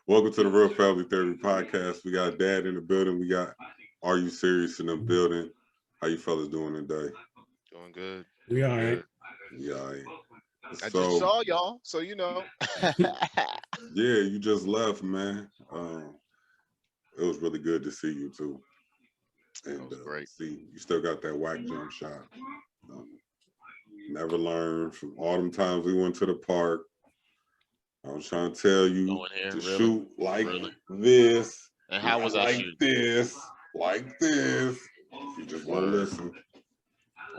Welcome to the Real Family Therapy Podcast. We got Dad in the building. We got Are You Serious in the building. How you fellas doing today? Doing good. We all right. Yeah, all right. I just So, saw y'all, so you know. yeah, you just left, man. It was really good to see you too. That And was great. see, you still got that whack jump shot. Um, never learned from all them times we went to the park. I was trying to tell you Going here, to really? shoot like Really? this, And how was I like shooting? this, like this. You just want to Word. listen.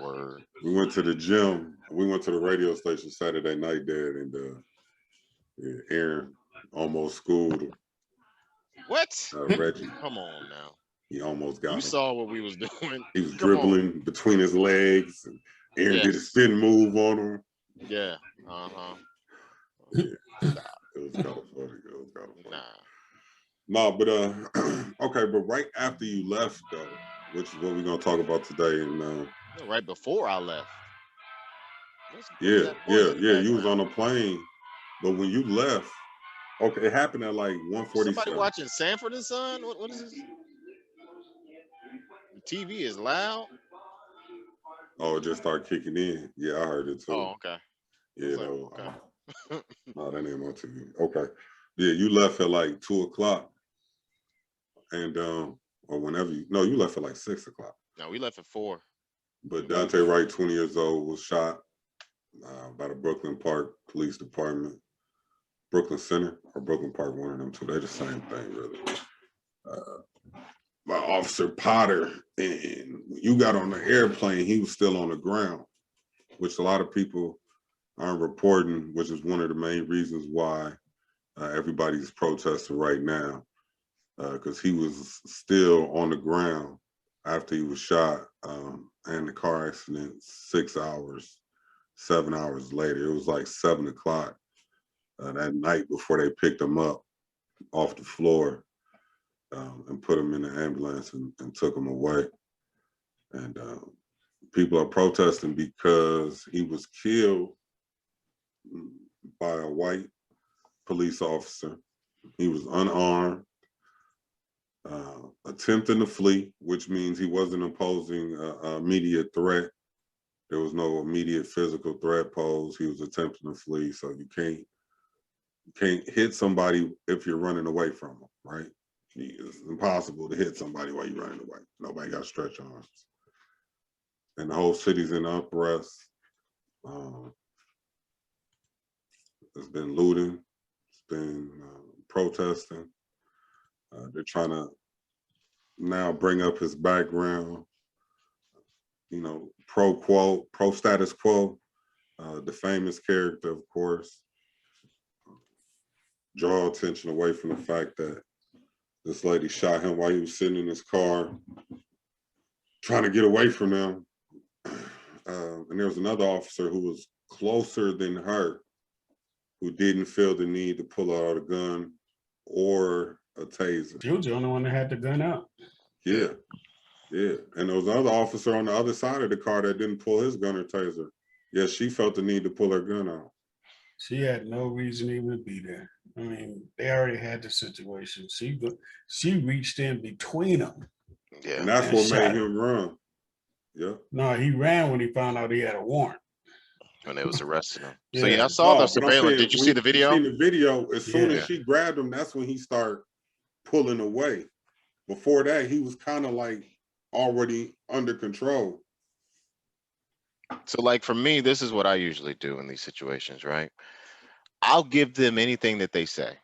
Word. We went to the gym. We went to the radio station Saturday night, Dad, and Aaron almost schooled What? Reggie. Come on now. He almost got You him. saw what we was doing. He was Come on. dribbling between his legs, and Aaron did a Yes. spin move on him. Yeah. Uh-huh. Yeah, Stop. it was kind of funny. It was kind of funny. Nah. No, but okay, but right after you left though, which is what we're gonna talk about today, and No, right before I left. What's yeah, that noise in the you was on background? a plane, but when you left, okay, it happened at like Somebody 1:47. watching Sanford and Son? What is this? The TV is loud. Oh, it just started kicking in. Yeah, I heard it too. Oh, okay. I Yeah, was like, no, okay. no, that ain't my TV. Okay, yeah, you left at like 2 o'clock, and or whenever you left at like 6 o'clock. No, we left at 4. But Dante Wright, 20 years old, was shot by the Brooklyn Park Police Department, Brooklyn Center or Brooklyn Park, one of them two. They're the same thing, really. By Officer Potter, and when you got on the airplane, he was still on the ground, which a lot of people aren't reporting, which is one of the main reasons why everybody's protesting right now, because he was still on the ground after he was shot, and the car accident 6 hours, 7 hours later. It was like 7 o'clock that night before they picked him up off the floor and put him in the ambulance and took him away. And people are protesting because he was killed by a white police officer. He was unarmed, attempting to flee, which means he wasn't imposing an immediate threat. There was no immediate physical threat posed. He was attempting to flee, so you can't hit somebody if you're running away from them, right? It's impossible to hit somebody while you're running away. Nobody got stretch arms. And the whole city's in unrest. There's been looting. It's been protesting. They're trying to now bring up his background, pro status quo, the famous character, of course, draw attention away from the fact that this lady shot him while he was sitting in his car, trying to get away from them. And there was another officer who was closer than her, who didn't feel the need to pull out a gun or a taser. She was the only one that had the gun out. Yeah. And there was another officer on the other side of the car that didn't pull his gun or taser. Yeah, she felt the need to pull her gun out. She had no reason even to be there. I mean, they already had the situation. She reached in between them. Yeah. And that's what made him run. Yeah. No, he ran when he found out he had a warrant. When they was arresting him. Yeah. So yeah, I saw the but I'm surveillance. saying, Did you see the video? You seen the video. As soon Yeah. as she grabbed him, that's when he started pulling away. Before that, he was kind of like already under control. So like for me, this is what I usually do in these situations, right? I'll give them anything that they say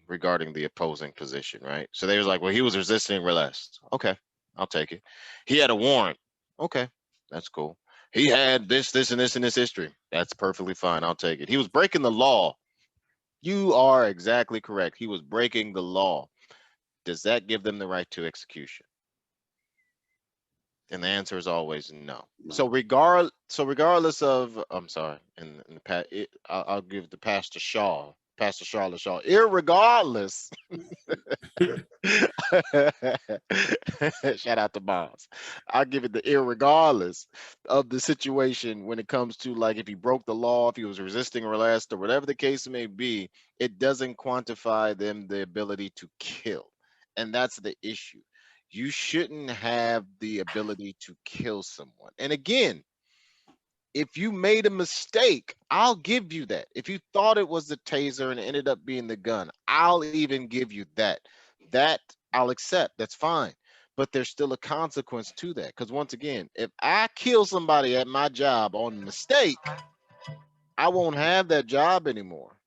regarding the opposing position, right? So they was like, well, he was resisting arrest. Okay, I'll take it. He had a warrant. Okay, that's cool. He had this, and this history. That's perfectly fine. I'll take it. He was breaking the law. You are exactly correct. He was breaking the law. Does that give them the right to execution? And the answer is always no. So regardless of, I'm sorry, in the I'll give the Pastor Shaw Pastor Charlotte Shaw. Irregardless. Shout out to Miles. I'll give it the irregardless of the situation when it comes to like if he broke the law, if he was resisting arrest, or whatever the case may be, it doesn't quantify them the ability to kill. And that's the issue. You shouldn't have the ability to kill someone. And again, if you made a mistake, I'll give you that. If you thought it was the taser and it ended up being the gun, I'll even give you that. That I'll accept. That's fine. But there's still a consequence to that. Because once again, if I kill somebody at my job on mistake, I won't have that job anymore.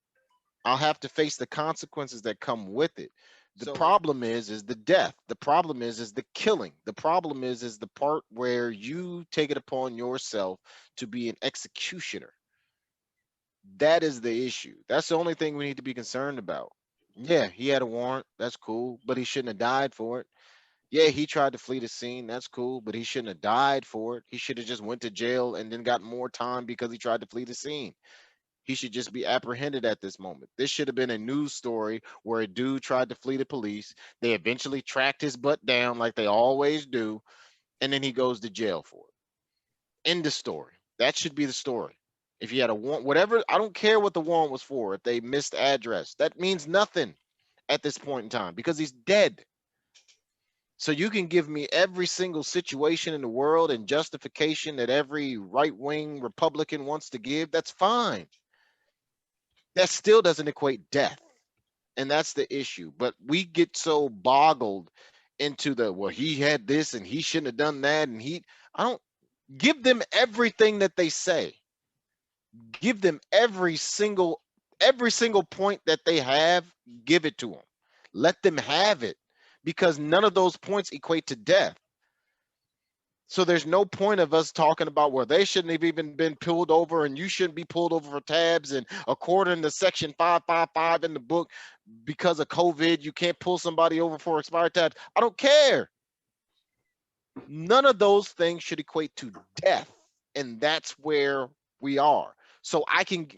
I'll have to face the consequences that come with it. The problem is the death. The problem is the killing. The problem is the part where you take it upon yourself to be an executioner. That is the issue. That's the only thing we need to be concerned about. Yeah, he had a warrant. That's cool, but he shouldn't have died for it. Yeah, he tried to flee the scene. That's cool, but he shouldn't have died for it. He should have just went to jail and then got more time because he tried to flee the scene. He should just be apprehended at this moment. This should have been a news story where a dude tried to flee the police. They eventually tracked his butt down like they always do, and then he goes to jail for it. End of story. That should be the story. If you had a warrant, whatever, I don't care what the warrant was for. If they missed address, that means nothing at this point in time because he's dead. So you can give me every single situation in the world and justification that every right-wing Republican wants to give. That's fine. That still doesn't equate death. And that's the issue. But we get so boggled into the, well, he had this and he shouldn't have done that. And I don't give them everything that they say. Give them every single point that they have, give it to them. Let them have it because none of those points equate to death. So there's no point of us talking about where they shouldn't have even been pulled over and you shouldn't be pulled over for tabs. And according to section 555 in the book, because of COVID, you can't pull somebody over for expired tabs. I don't care. None of those things should equate to death. And that's where we are. So I can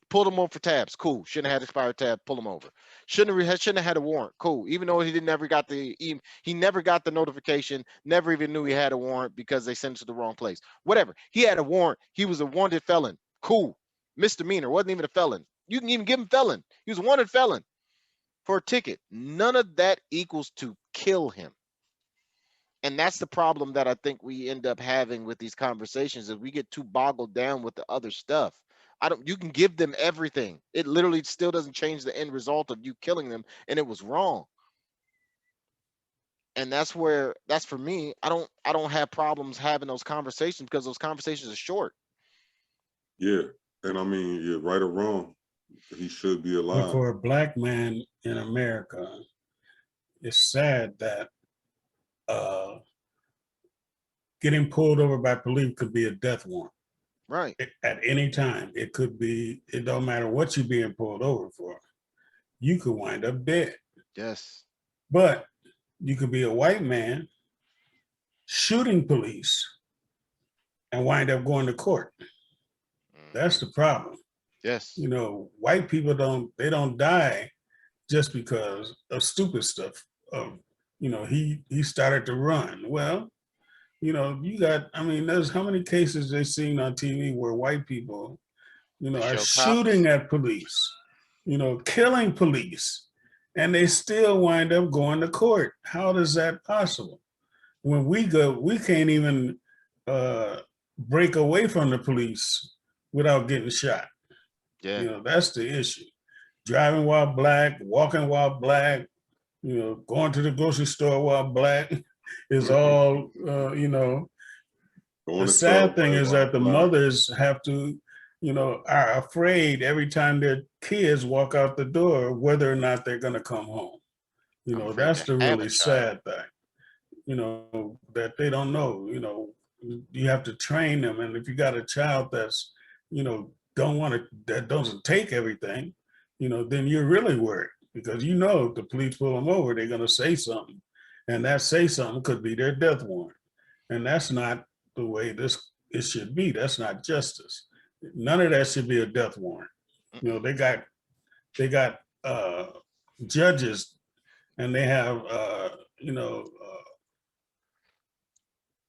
pull them over for tabs. Cool. Shouldn't have had expired tab. Pull them over. Shouldn't have had a warrant. Cool. Even though he never got the notification. Never even knew he had a warrant because they sent it to the wrong place. Whatever. He had a warrant. He was a wanted felon. Cool. Misdemeanor. Wasn't even a felon. You can even give him felon. He was a wanted felon for a ticket. None of that equals to kill him. And that's the problem that I think we end up having with these conversations is we get too boggled down with the other stuff. You can give them everything. It literally still doesn't change the end result of you killing them. And it was wrong. And that's for me, I don't have problems having those conversations because those conversations are short. Yeah. And I mean, you're right or wrong. He should be alive. But for a black man in America, it's sad that getting pulled over by police could be a death warrant. Right. At any time. It could be, it don't matter what you're being pulled over for. You could wind up dead. Yes. But you could be a white man shooting police and wind up going to court. That's the problem. Yes. You know, white people don't die just because of stupid stuff. You know, he started to run. Well, you know, there's how many cases they've seen on TV where white people, you know, are shooting at police, you know, killing police, and they still wind up going to court. How is that possible? When we go, we can't even break away from the police without getting shot. Yeah. You know, that's the issue. Driving while black, walking while black, you know, going to the grocery store while black is all, you know. The sad thing is that the mothers have to, you know, are afraid every time their kids walk out the door, whether or not they're going to come home. You know, that's the really sad thing, you know, that they don't know. You know, you have to train them. And if you got a child that's, you know, that doesn't take everything, you know, then you're really worried because, you know, if the police pull them over, they're going to say something. And that say something could be their death warrant. And that's not the way it should be. That's not justice. None of that should be a death warrant. You know, they got they got judges, and they have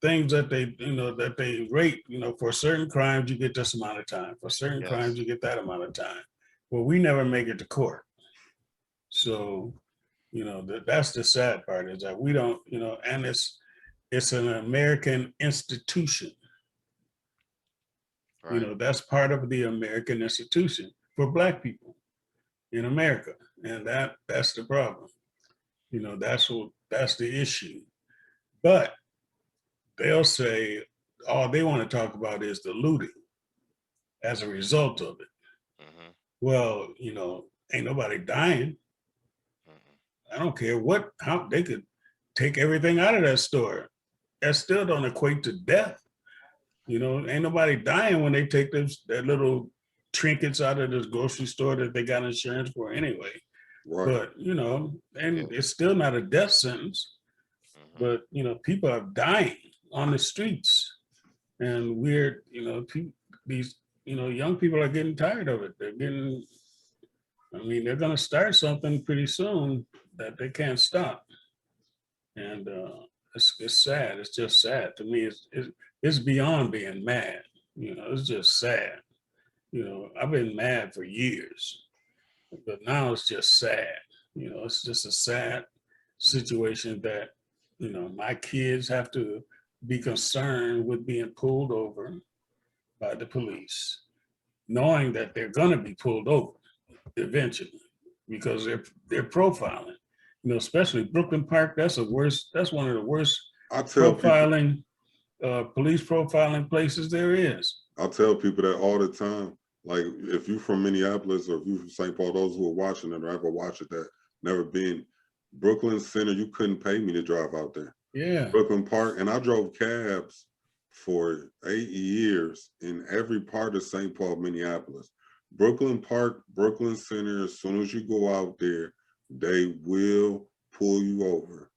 things that they rate. For certain crimes you get this amount of time. For certain crimes you get that amount of time. Well, we never make it to court. So, that's the sad part, is that we don't, and it's an American institution. Right. That's part of the American institution for Black people in America, and that's the problem. That's the issue. But they'll say all they want to talk about is the looting as a result of it. Mm-hmm. Well, ain't nobody dying. Mm-hmm. I don't care how they could take everything out of that store. That still don't equate to death. Ain't nobody dying when they take that little trinkets out of this grocery store that they got insurance for anyway. Right. But, and it's still not a death sentence. Mm-hmm. But, people are dying on the streets. And we're, these, young people are getting tired of it. They're going to start something pretty soon that they can't stop. And it's sad. It's just sad. To me, it's beyond being mad. It's just sad. I've been mad for years, but now it's just sad. It's just a sad situation that, my kids have to be concerned with being pulled over by the police, knowing that they're going to be pulled over eventually because they're profiling. Especially Brooklyn Park. That's one of the worst profiling, police profiling places there is. I tell people that all the time. Like, if you're from Minneapolis or if you're from St. Paul, those who are watching it or ever watch it that never been, Brooklyn Center, you couldn't pay me to drive out there. Yeah. Brooklyn Park, and I drove cabs for 8 years in every part of St. Paul, Minneapolis. Brooklyn Park, Brooklyn Center, as soon as you go out there, they will pull you over.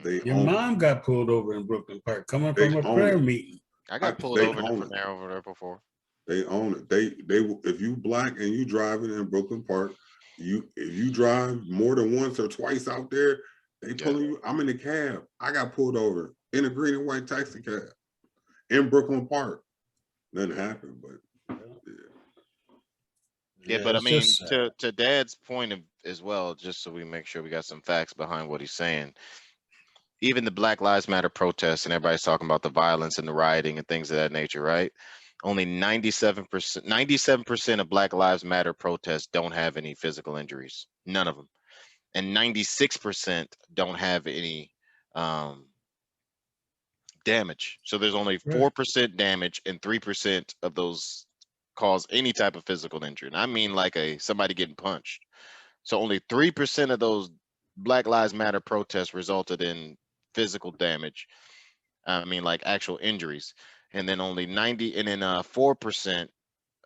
Your mom got pulled over in Brooklyn Park coming from a prayer meeting. I got pulled over there before. They own it. They if you Black and you driving in Brooklyn Park, if you drive more than once or twice out there, they pulling you. I'm in the cab. I got pulled over in a green and white taxi cab in Brooklyn Park. Nothing happened, but but I mean, to Dad's point as well, just so we make sure we got some facts behind what he's saying. Even the Black Lives Matter protests, and everybody's talking about the violence and the rioting and things of that nature, right? Only 97% of Black Lives Matter protests don't have any physical injuries, none of them, and 96% don't have any damage. So there's only 4% damage, and 3% of those cause any type of physical injury. And I mean like somebody getting punched. So only 3% of those Black Lives Matter protests resulted in physical damage. I mean, like actual injuries. And then only 4%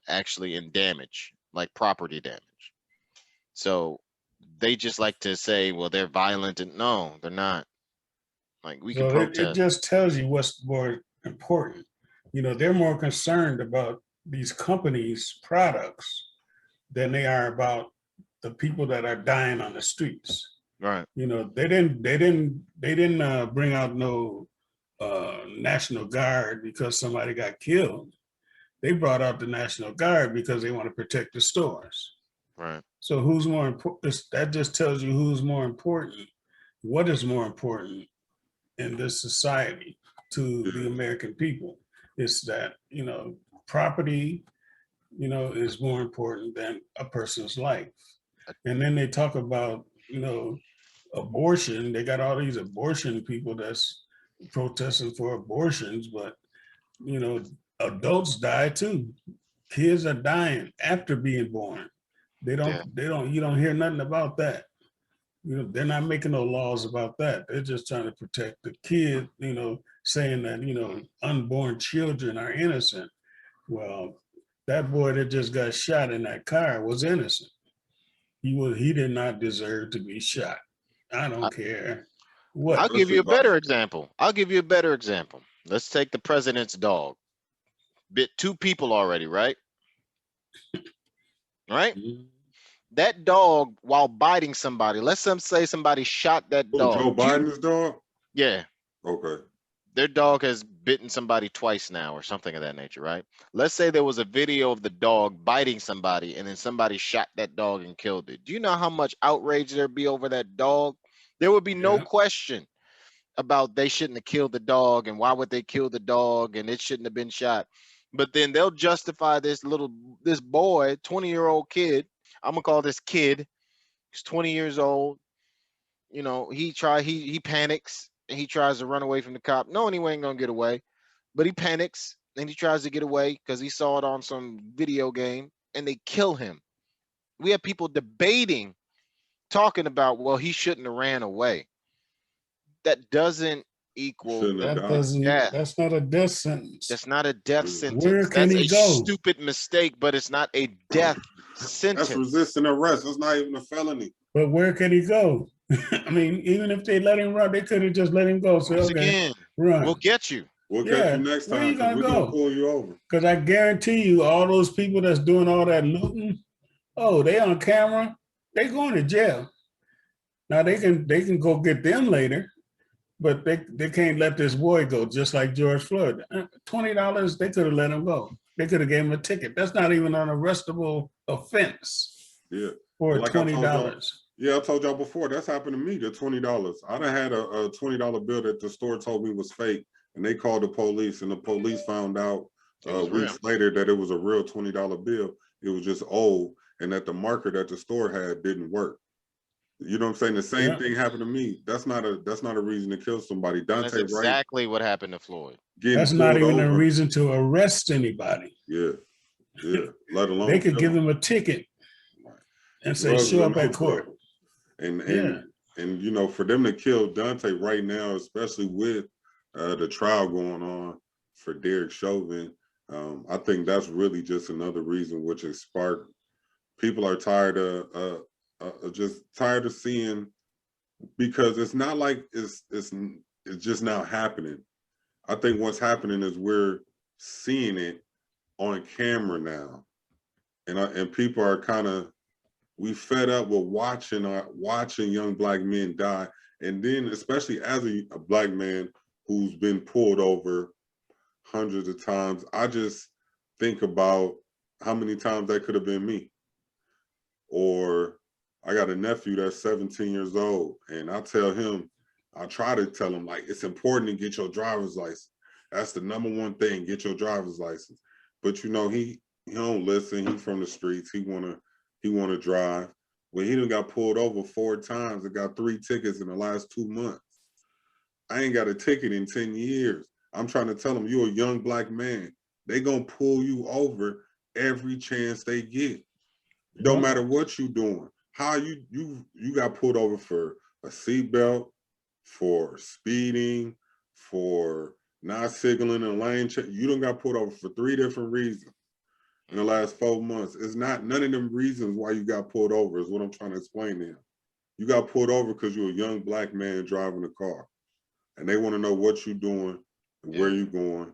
actually in damage, like property damage. So they just like to say, well, they're violent, and no, they're not. Like, we can protest. It just tells you what's more important. They're more concerned about these companies' products than they are about the people that are dying on the streets. Right. They didn't bring out no National Guard because somebody got killed. They brought out the National Guard because they want to protect the stores. Right. So who's more important? That just tells you who's more important. What is more important in this society to the American people? It's that, property, is more important than a person's life. And then they talk about, abortion. They got all these abortion people that's protesting for abortions, but adults die too. Kids are dying after being born. You don't hear nothing about that. They're not making no laws about that. They're just trying to protect the kid, saying that, unborn children are innocent. Well, that boy that just got shot in that car was innocent. He did not deserve to be shot. I don't care what. I'll give you a better example. Let's take the president's dog. Bit 2 people already, right? Right? that dog, while biting somebody, let's say somebody shot that Oh, dog. Joe Biden's dog? Yeah. Okay. Their dog has bitten somebody twice now or something of that nature, right? Let's say there was a video of the dog biting somebody and then somebody shot that dog and killed it. Do you know how much outrage there'd be over that dog? There would be no question about they shouldn't have killed the dog and why would they kill the dog and it shouldn't have been shot. But then they'll justify this boy, 20-year-old kid. I'm gonna call this kid. He's 20 years old. You know, he panics and he tries to run away from the cop, knowing he ain't gonna get away. But he panics and he tries to get away because he saw it on some video game and they kill him. We have people debating, talking about, well, he shouldn't have ran away. That doesn't equal death. That's not a death sentence. That's not a death Where sentence. can That's he a go? stupid mistake, but it's not a death sentence. That's resisting arrest. It's not even a felony. But where can he go? I mean, even if they let him run, they could have just let him go. So, Once okay, again, run. we'll get you. We'll catch you next where time you gonna because we're going go? to pull you over. Because I guarantee you, all those people that's doing all that looting, oh, they on camera, they going to jail. Now they can go get them later, but they can't let this boy go, just like George Floyd. $20, they could have let him go. They could have gave him a ticket. That's not even an arrestable offense. Yeah. For like $20. I told y'all before, that's happened to me, the $20. I done had a $20 bill that the store told me was fake, and they called the police, and the police found out weeks later that it was a real $20 bill. It was just old, and that the marker that the store had didn't work. You know what I'm saying? The same thing happened to me. That's not a reason to kill somebody. That's exactly what happened to Floyd. That's not even a reason to arrest anybody. Yeah. Let alone they could give them a ticket and say, show up at court. And you know, for them to kill Dante right now, especially with the trial going on for Derek Chauvin, I think that's really just another reason which has sparked. People are tired of just tired of seeing, because it's not like it's just now happening. I think what's happening is we're seeing it on camera now, and people are kind of, we fed up with watching young Black men die, and then especially as a Black man who's been pulled over hundreds of times, I just think about how many times that could have been me. Or I got a nephew that's 17 years old, and I try to tell him, like, it's important to get your driver's license. That's the #1 thing, get your driver's license. But you know, he don't listen. He's from the streets. He wanna drive. Well, he done got pulled over 4 times and got 3 tickets in the last 2 months. I ain't got a ticket in 10 years. I'm trying to tell him, you're a young Black man. They gonna pull you over every chance they get. Don't matter what you doing. How you got pulled over for a seatbelt, for speeding, for not signaling in a lane check. You done got pulled over for 3 different reasons in the last 4 months. It's not none of them reasons why you got pulled over is what I'm trying to explain to him. You got pulled over because you're a young Black man driving a car, and they want to know what you're doing and where you going.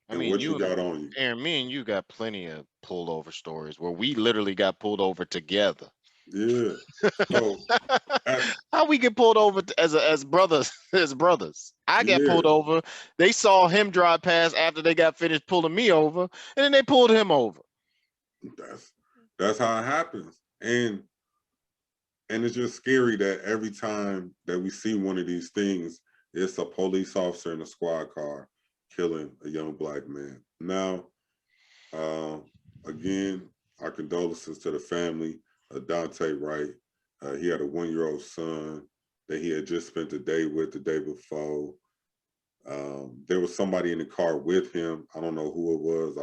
I mean, what you got on you. Aaron, me and you got plenty of pulled over stories where we literally got pulled over together. Yeah. So how we get pulled over as brothers? As brothers, I got pulled over. They saw him drive past after they got finished pulling me over, and then they pulled him over. That's how it happens, and it's just scary that every time that we see one of these things, it's a police officer in a squad car killing a young Black man. Now, again, our condolences to the family of Dante Wright. He had a 1-year-old son that he had just spent the day with the day before. There was somebody in the car with him. I don't know who it was.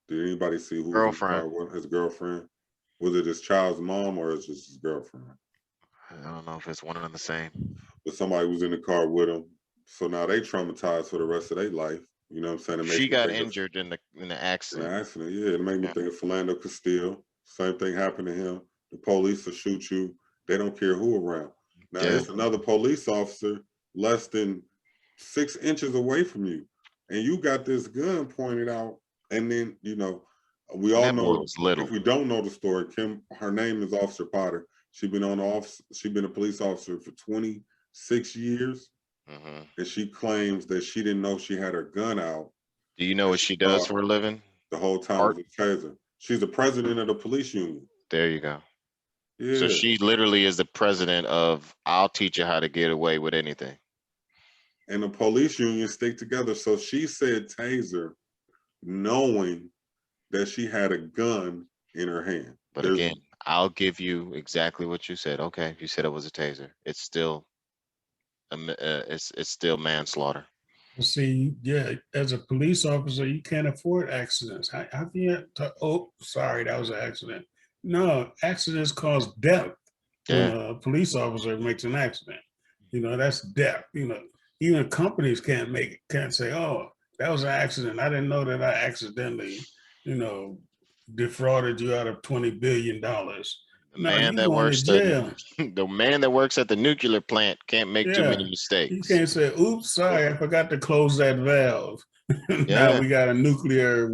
Did anybody see who was in the car with his girlfriend? Was it his child's mom or is it just his girlfriend? I don't know if it's one and the same. But somebody was in the car with him. So now they traumatized for the rest of their life. You know what I'm saying? She got injured in the accident. In the accident, yeah. It made me think of Philando Castile. Same thing happened to him. The police will shoot you. They don't care who around. Now it's another police officer less than 6 inches away from you, and you got this gun pointed out. And then, you know, We And all that boy know, was little. if we don't know the story, her name is Officer Potter. She's been a police officer for 26 years. And she claims that she didn't know she had her gun out. Do you know what she does for a living? The whole time with a taser. She's the president of the police union. There you go. Yeah. So she literally is the president of, I'll teach you how to get away with anything. And the police union stick together. So she said taser, knowing that she had a gun in her hand. But again, I'll give you exactly what you said. Okay, you said it was a taser. It's still, it's still manslaughter. See, yeah, as a police officer, you can't afford accidents. How can you? Oh, sorry, that was an accident. No, accidents cause death. Yeah. When a police officer makes an accident, that's death. Even companies can't say, "Oh, that was an accident. I didn't know that I accidentally, defrauded you out of $20 billion." The man that works the man that works at the nuclear plant can't make too many mistakes. You can't say, "Oops, sorry, I forgot to close that valve." Now we got a nuclear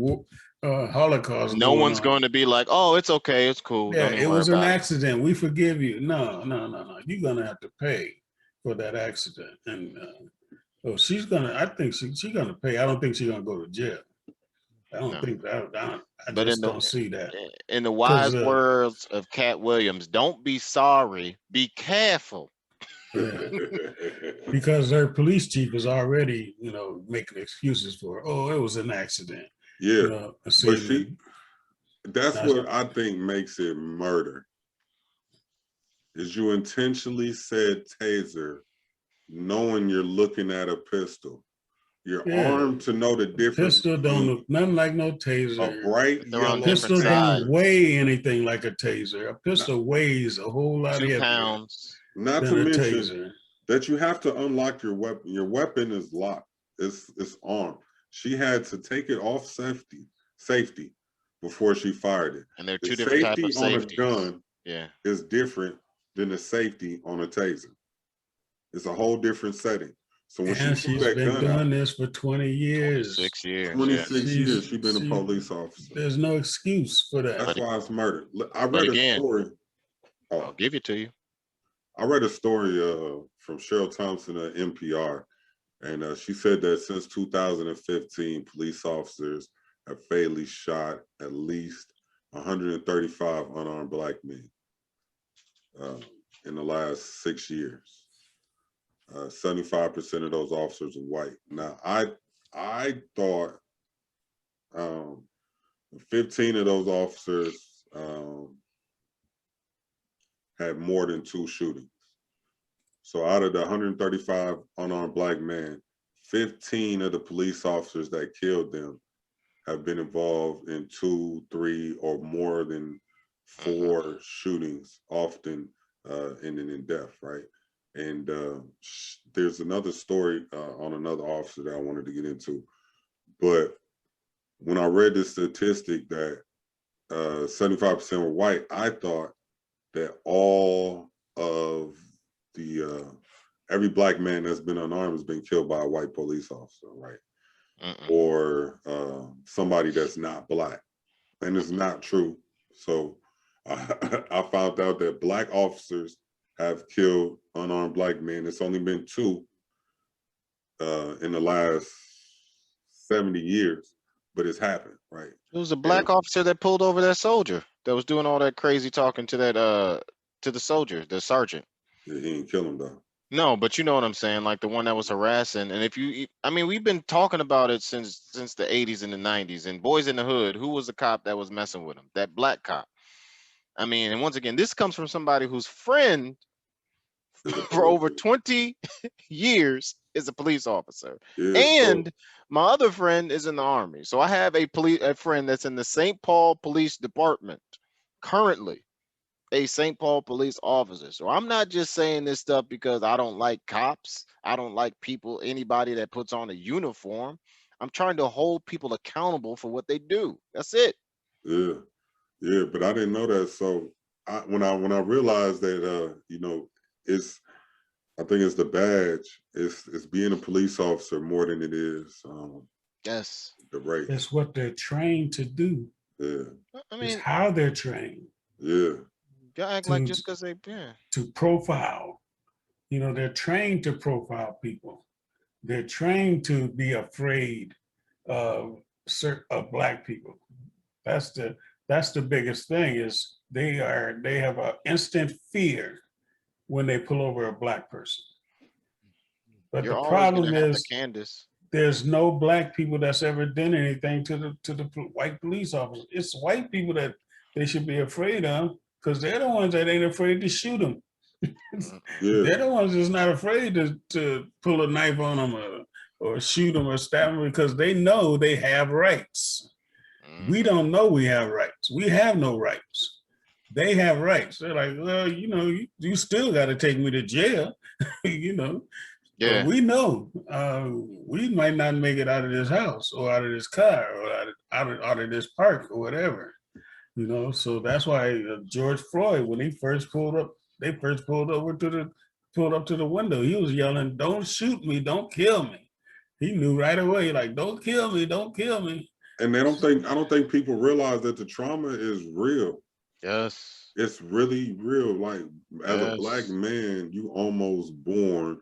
holocaust. No one's going to be like, "Oh, it's okay, it's cool." Yeah, Don't even it worry was an about accident. We forgive you. No. You're gonna have to pay for that accident, and she's gonna. I think she's gonna pay. I don't think she's gonna go to jail. I don't think that. I just don't see that. In the wise words of Cat Williams, don't be sorry, be careful. Yeah. Because their police chief is already, making excuses for her. Oh, it was an accident. Yeah. But that's what I think makes it murder. Is you intentionally said taser, knowing you're looking at a pistol. You're armed to know the difference. Pistol don't look nothing like no taser. A bright yellow pistol don't weigh anything like a taser. A pistol weighs a whole lot 2 heavier pounds. Not to mention that you have to unlock your weapon. Your weapon is locked. It's armed. She had to take it off safety before she fired it. And there are 2 different types of safeties. On a gun is different than the safety on a taser. It's a whole different setting. So when she's been doing this for 20 years. 26 years. 26 years she's been a police officer. There's no excuse for that. That's why it's murder. I read a story. I'll give it to you. I read a story from Cheryl Thompson at NPR, and she said that since 2015, police officers have fatally shot at least 135 unarmed Black men in the last 6 years. 75% of those officers are white. Now, I thought 15 of those officers had more than 2 shootings. So out of the 135 unarmed Black men, 15 of the police officers that killed them have been involved in 2, 3, or more than 4 shootings, often ending in death, right? And there's another story on another officer that I wanted to get into. But when I read the statistic that 75% were white, I thought that all of the every Black man that's been unarmed has been killed by a white police officer, right? Or somebody that's not Black. And it's not true. So I found out that Black officers have killed unarmed Black men. It's only been 2 in the last 70 years, but it's happened, right? It was a Black officer that pulled over that soldier that was doing all that crazy talking to that to the soldier, the sergeant. Yeah, he didn't kill him though. No, but you know what I'm saying, like the one that was harassing. And if you, I mean, we've been talking about it since the 80s and the 90s. And Boys in the Hood, who was the cop that was messing with him? That Black cop. I mean, and once again, this comes from somebody whose friend for over 20 years is a police officer. And my other friend is in the Army. So I have a friend that's in the St. Paul Police Department currently, a St. Paul police officer. So I'm not just saying this stuff because I don't like cops. I don't like people, anybody that puts on a uniform. I'm trying to hold people accountable for what they do. That's it. Yeah, but I didn't know that. So when I realized that, I think it's the badge. It's being a police officer more than it is yes, the race. That's what they're trained to do. Yeah. I It's mean, how they're trained Yeah. y'all act like just because they, yeah. to profile. They're trained to profile people. They're trained to be afraid of Black people. That's the biggest thing is they have an instant fear when they pull over a Black person. But You're the always problem gonna have the is Candace. there's no Black people that's ever done anything to the white police officers. It's white people that they should be afraid of because they're the ones that ain't afraid to shoot them. Yeah. They're the ones that's not afraid to pull a knife on them or shoot them or stab them because they know they have rights. We don't know we have rights. We have no rights. They have rights. They're like, well, you still got to take me to jail, Yeah. But we know we might not make it out of this house or out of this car or out of this park or whatever. So that's why George Floyd, when he first pulled up, they first pulled up to the window. He was yelling, "Don't shoot me! Don't kill me!" He knew right away, like, "Don't kill me! Don't kill me!" And I don't think people realize that the trauma is real. Yes. It's really real. Like as a Black Yes. man, you almost born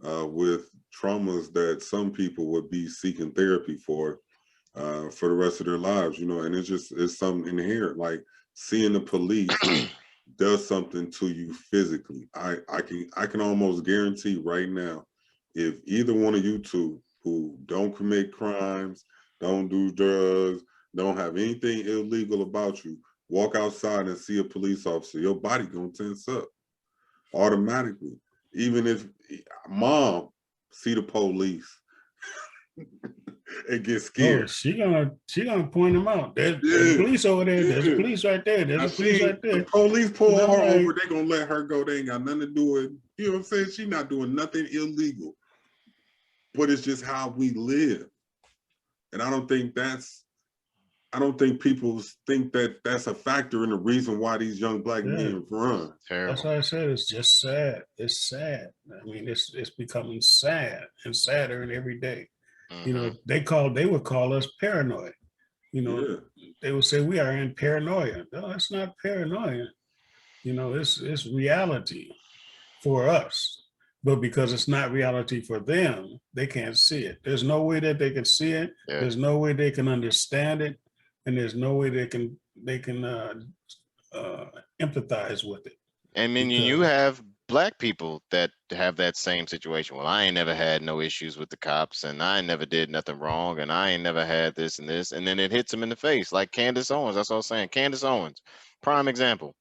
with traumas that some people would be seeking therapy for the rest of their lives, and it's something inherent. Like seeing the police does something to you physically. I can almost guarantee right now, if either one of you two who don't commit crimes, don't do drugs, don't have anything illegal about you, walk outside and see a police officer, your body gonna tense up automatically. Even if mom see the police and get scared. Oh, she gonna point them out. There's Yeah. police over there. There's a Yeah. police right there. There's Now a police right the there. police pull And I'm her like, over, they gonna let her go. They ain't got nothing to do with, you know what I'm saying? She not doing nothing illegal. But it's just how we live. And I don't think people think that that's a factor in the reason why these young Black men run. That's Terrible. why I said it's just sad. It's sad. I mean, it's becoming sad and sadder and every day. They would call us paranoid. Yeah. They would say we are in paranoia. No, it's not paranoia. It's reality for us. But because it's not reality for them, they can't see it. There's no way that they can see it. Yeah. There's no way they can understand it, and there's no way they can empathize with it. And then you Because- have Black people that have that same situation. Well, I ain't never had no issues with the cops, and I ain't never did nothing wrong, and I ain't never had this and this. And then it hits them in the face, like Candace Owens. That's what I was saying. Candace Owens, prime example.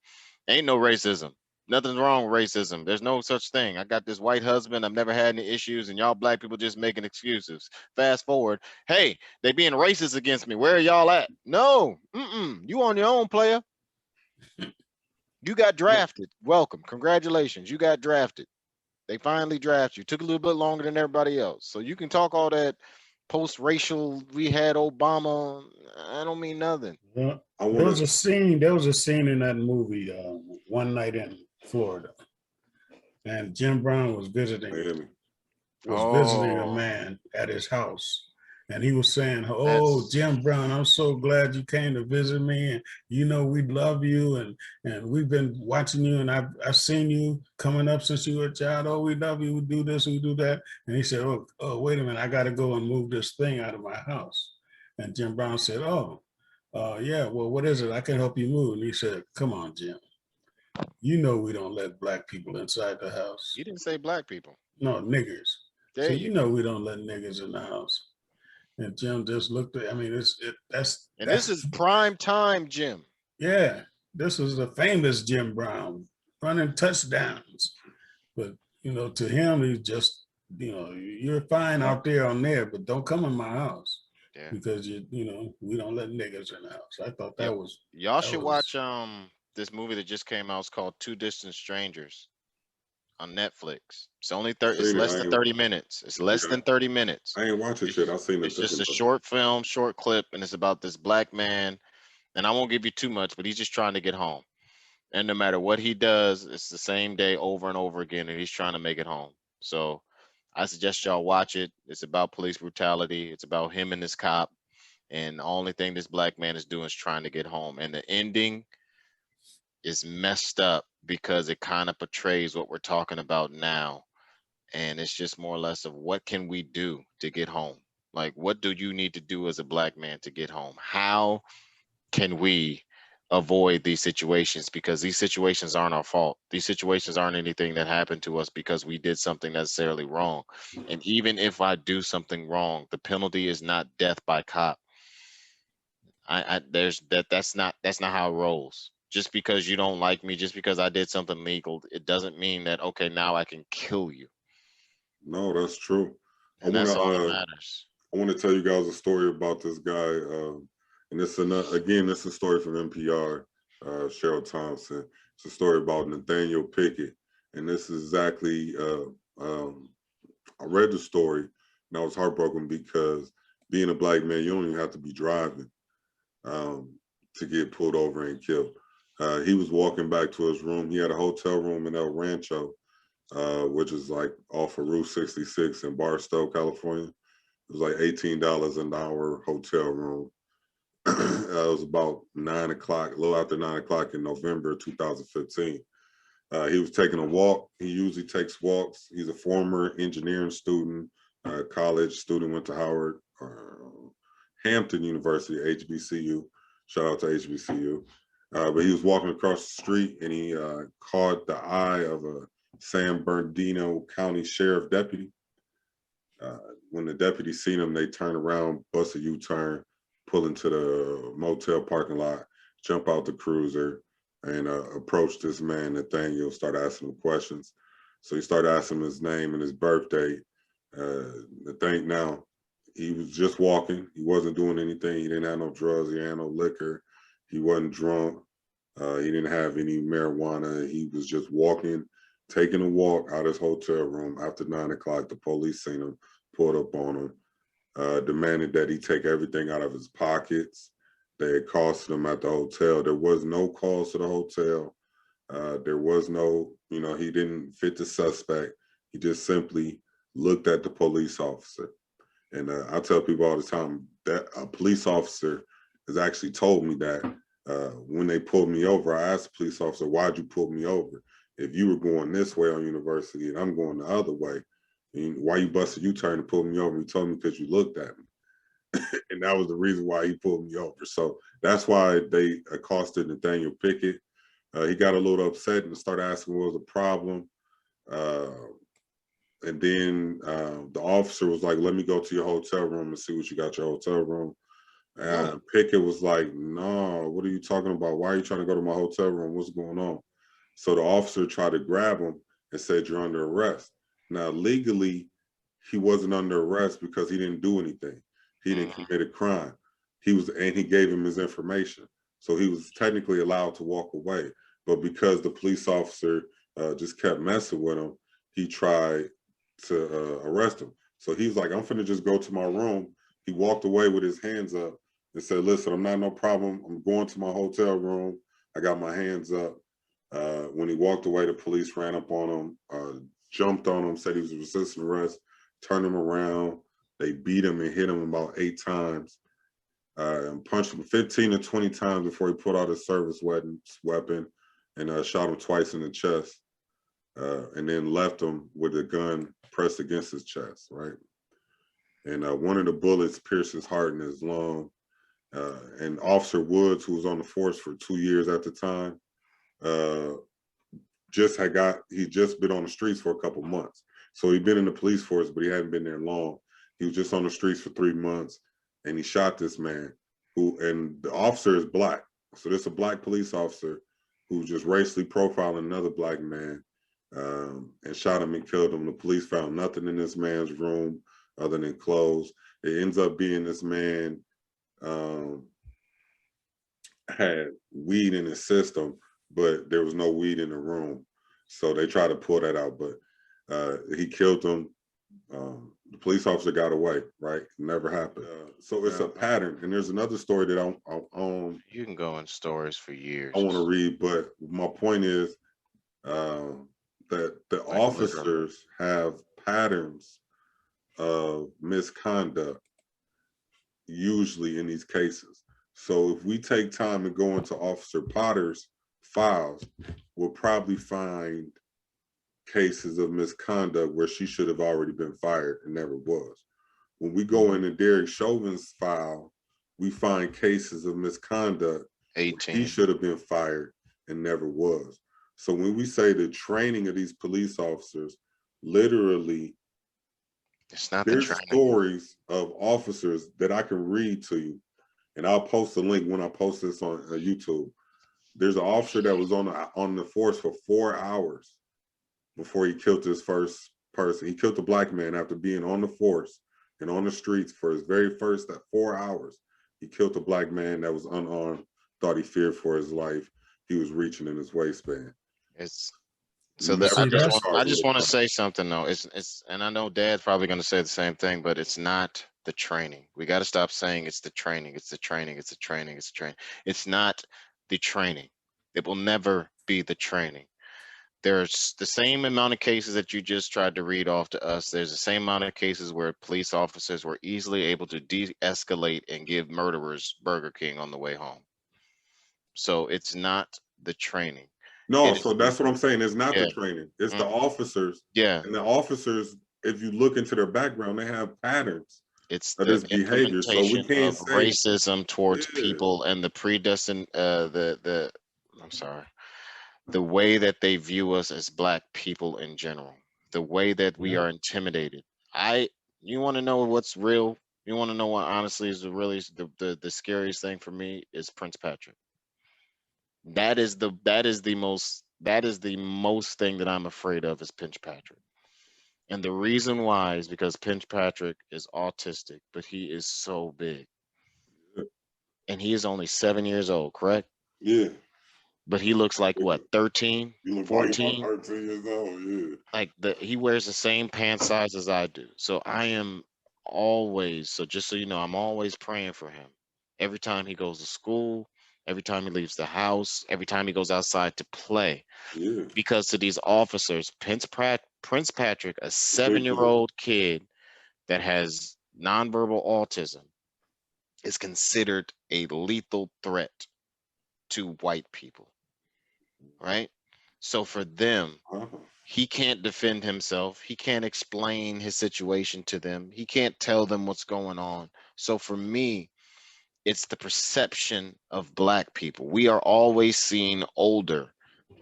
Ain't no racism. Nothing's wrong with racism. There's no such thing. I got this white husband. I've never had any issues, and y'all Black people just making excuses. Fast forward. Hey, they being racist against me. Where are y'all at? No. You on your own, player. You got drafted. Welcome. Congratulations. You got drafted. They finally drafted you. Took a little bit longer than everybody else. So you can talk all that post-racial, we had Obama. I don't mean nothing. There was a scene in that movie, One Night in Florida. And Jim Brown was visiting a man at his house. And he was saying, "Oh, Jim Brown, I'm so glad you came to visit me. And we love you, and we've been watching you, and I've seen you coming up since you were a child. Oh, we love you. We do this, we do that." And he said, "Oh, wait a minute, I got to go and move this thing out of my house." And Jim Brown said, "Yeah, well, what is it? I can help you move." And he said, "Come on, Jim. We don't let Black people inside the house." You didn't say Black people. No, niggers. There So you we don't let niggers in the house. And Jim just looked at. I mean, that's this is prime time, Jim. Yeah, this is the famous Jim Brown running touchdowns. But to him, he's just you're fine out there on there, but don't come in my house because we don't let niggas in the house. I thought that was y'all should watch this movie that just came out. It's called Two Distant Strangers on Netflix. It's only it's less than 30 minutes. It's less than 30 minutes. I ain't watching shit. I've seen it. It's just a short film, short clip, and it's about this Black man. And I won't give you too much, but he's just trying to get home. And no matter what he does, it's the same day over and over again, and he's trying to make it home. So I suggest y'all watch it. It's about police brutality. It's about him and this cop. and the only thing this black man is doing is trying to get home. And the ending is messed up because it kind of portrays what we're talking about now. And it's just more or less of what can we do to get home? Like, what do you need to do as a black man to get home? How can we avoid these situations? Because these situations aren't our fault. These situations aren't anything that happened to us because we did something necessarily wrong. And even if I do something wrong, the penalty is not death by cop. That's not how it rolls. Just because you don't like me, just because I did something legal, it doesn't mean that okay, now I can kill you. No, that's true. And that's all that matters. I want to tell you guys a story about this guy, and this again, this is a story from NPR. Cheryl Thompson. It's a story about Nathaniel Pickett, and this is exactly. I read the story, and I was heartbroken because being a black man, you don't even have to be driving to get pulled over and killed. He was walking back to his room. He had a hotel room in El Rancho, which is like off of Route 66 in Barstow, California. It was like $18 an hour hotel room. It was about 9 o'clock, a little after 9 o'clock in November 2015. He was taking a walk. He usually takes walks. He's a former engineering student, college student, went to Howard, Hampton University, HBCU. Shout out to HBCU. But he was walking across the street and he caught the eye of a San Bernardino County Sheriff deputy. When the deputy seen him, they turned around, bust a U-turn, pull into the motel parking lot, jump out the cruiser, and approach this man, Nathaniel, start asking him questions. So he started asking him his name and his birthday. Now, he was just walking. He wasn't doing anything. He didn't have no drugs. He had no liquor. He wasn't drunk. He didn't have any marijuana. He was just walking, taking a walk out of his hotel room after 9 o'clock. The police seen him, pulled up on him, demanded that he take everything out of his pockets. They accosted him at the hotel. There was no calls to the hotel. There was no, he didn't fit the suspect. He just simply looked at the police officer. And I tell people all the time that a police officer has actually told me that when they pulled me over, I asked the police officer, why'd you pull me over? If you were going this way on University and I'm going the other way, why you busted U-turn and pulled me over? He told me because you looked at me. And that was the reason why he pulled me over. So that's why they accosted Nathaniel Pickett. He got a little upset and started asking what was the problem. And then the officer was like, let me go to your hotel room and see what you got your hotel room. And Pickett was like, no, what are you talking about? Why are you trying to go to my hotel room? What's going on? So the officer tried to grab him and said, you're under arrest. Now, legally, he wasn't under arrest because he didn't do anything. He didn't commit a crime. And he gave him his information. So he was technically allowed to walk away. But because the police officer just kept messing with him, he tried to arrest him. So he was like, I'm finna just go to my room. He walked away with his hands up and said, listen, I'm not no problem. I'm going to my hotel room. I got my hands up. When he walked away, the police ran up on him, jumped on him, said he was resisting arrest, turned him around. They beat him and hit him about 8 times, and punched him 15 to 20 times before he pulled out his service weapon and shot him twice in the chest, and then left him with a gun pressed against his chest, right? And one of the bullets pierced his heart and his lung. And Officer Woods, who was on the force for 2 years at the time, he'd just been on the streets for a couple months. So he'd been in the police force, but he hadn't been there long. He was just on the streets for 3 months, and he shot this man and the officer is black. So this is a black police officer who just racially profiling another black man, and shot him and killed him. The police found nothing in this man's room other than clothes. It ends up being this man had weed in his system, but there was no weed in the room. So they tried to pull that out, but he killed him. The police officer got away, right? Never happened. So it's a pattern. And there's another story that you can go in stories for years. I want to read, but my point is that the officers have patterns of misconduct. usually in these cases. So if we take time and go into Officer Potter's files, we'll probably find cases of misconduct where she should have already been fired and never was. When we go into Derek Chauvin's file, we find cases of misconduct 18. he should have been fired and never was. So when we say the training of these police officers, literally, It's not the there's training. stories of officers that I can read to you, and I'll post a link when I post this on YouTube. There's an officer that was on the force for 4 hours before he killed his first person. He killed a black man after being on the force and on the streets for his very first 4 hours. He killed a black man that was unarmed, thought he feared for his life. He was reaching in his waistband. It's He so that never got I charged just with a want to crime. say something though. It's and I know Dad's probably going to say the same thing, but it's not the training. We got to stop saying it's the training. It's the training. It's the training. It's the training. It's not the training. It will never be the training. There's the same amount of cases that you just tried to read off to us. There's the same amount of cases where police officers were easily able to de-escalate and give murderers Burger King on the way home. So it's not the training. No, It so is that's what I'm saying. It's not yeah. the training. It's the Mm. officers. Yeah, And the officers, if you look into their background, they have patterns it's of the this behavior. So we implementation can't of say, racism towards yeah, people and the I'm sorry, the way that they view us as black people in general, the way that we Yeah. are intimidated. You want to know what's real? You want to know what honestly is the scariest thing for me is Prince Patrick. That is the most thing that I'm afraid of is Prince Patrick. And the reason why is because Prince Patrick is autistic, but he is so big. And he is only 7 years old, correct? yeah. But he looks like what, 13, You look like 14? 13 years old, yeah. Like he wears the same pant size as I do. So I am always, so just so you know, I'm always praying for him. Every time he goes to school, every time he leaves the house, every time he goes outside to play. Yeah. Because to these officers, Prince Patrick, a Big 7-year-old kid that has nonverbal autism, is considered a lethal threat to white people, right? So for them, Uh-huh. he can't defend himself. He can't explain his situation to them. He can't tell them what's going on. So for me, it's the perception of black people. We are always seen older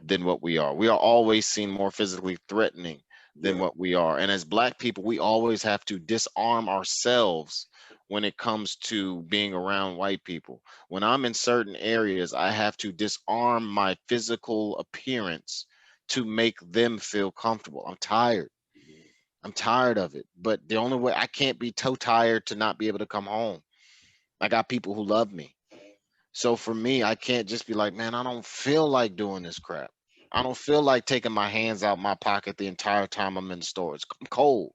than what we are. We are always seen more physically threatening than Yeah. what we are. And as black people, we always have to disarm ourselves when it comes to being around white people. When I'm in certain areas, I have to disarm my physical appearance to make them feel comfortable. I'm tired. I'm tired of it. But the only way, I can't be too tired to not be able to come home. I got people who love me. So for me, I can't just be like, man, I don't feel like doing this crap. I don't feel like taking my hands out my pocket the entire time I'm in the store. I'm cold.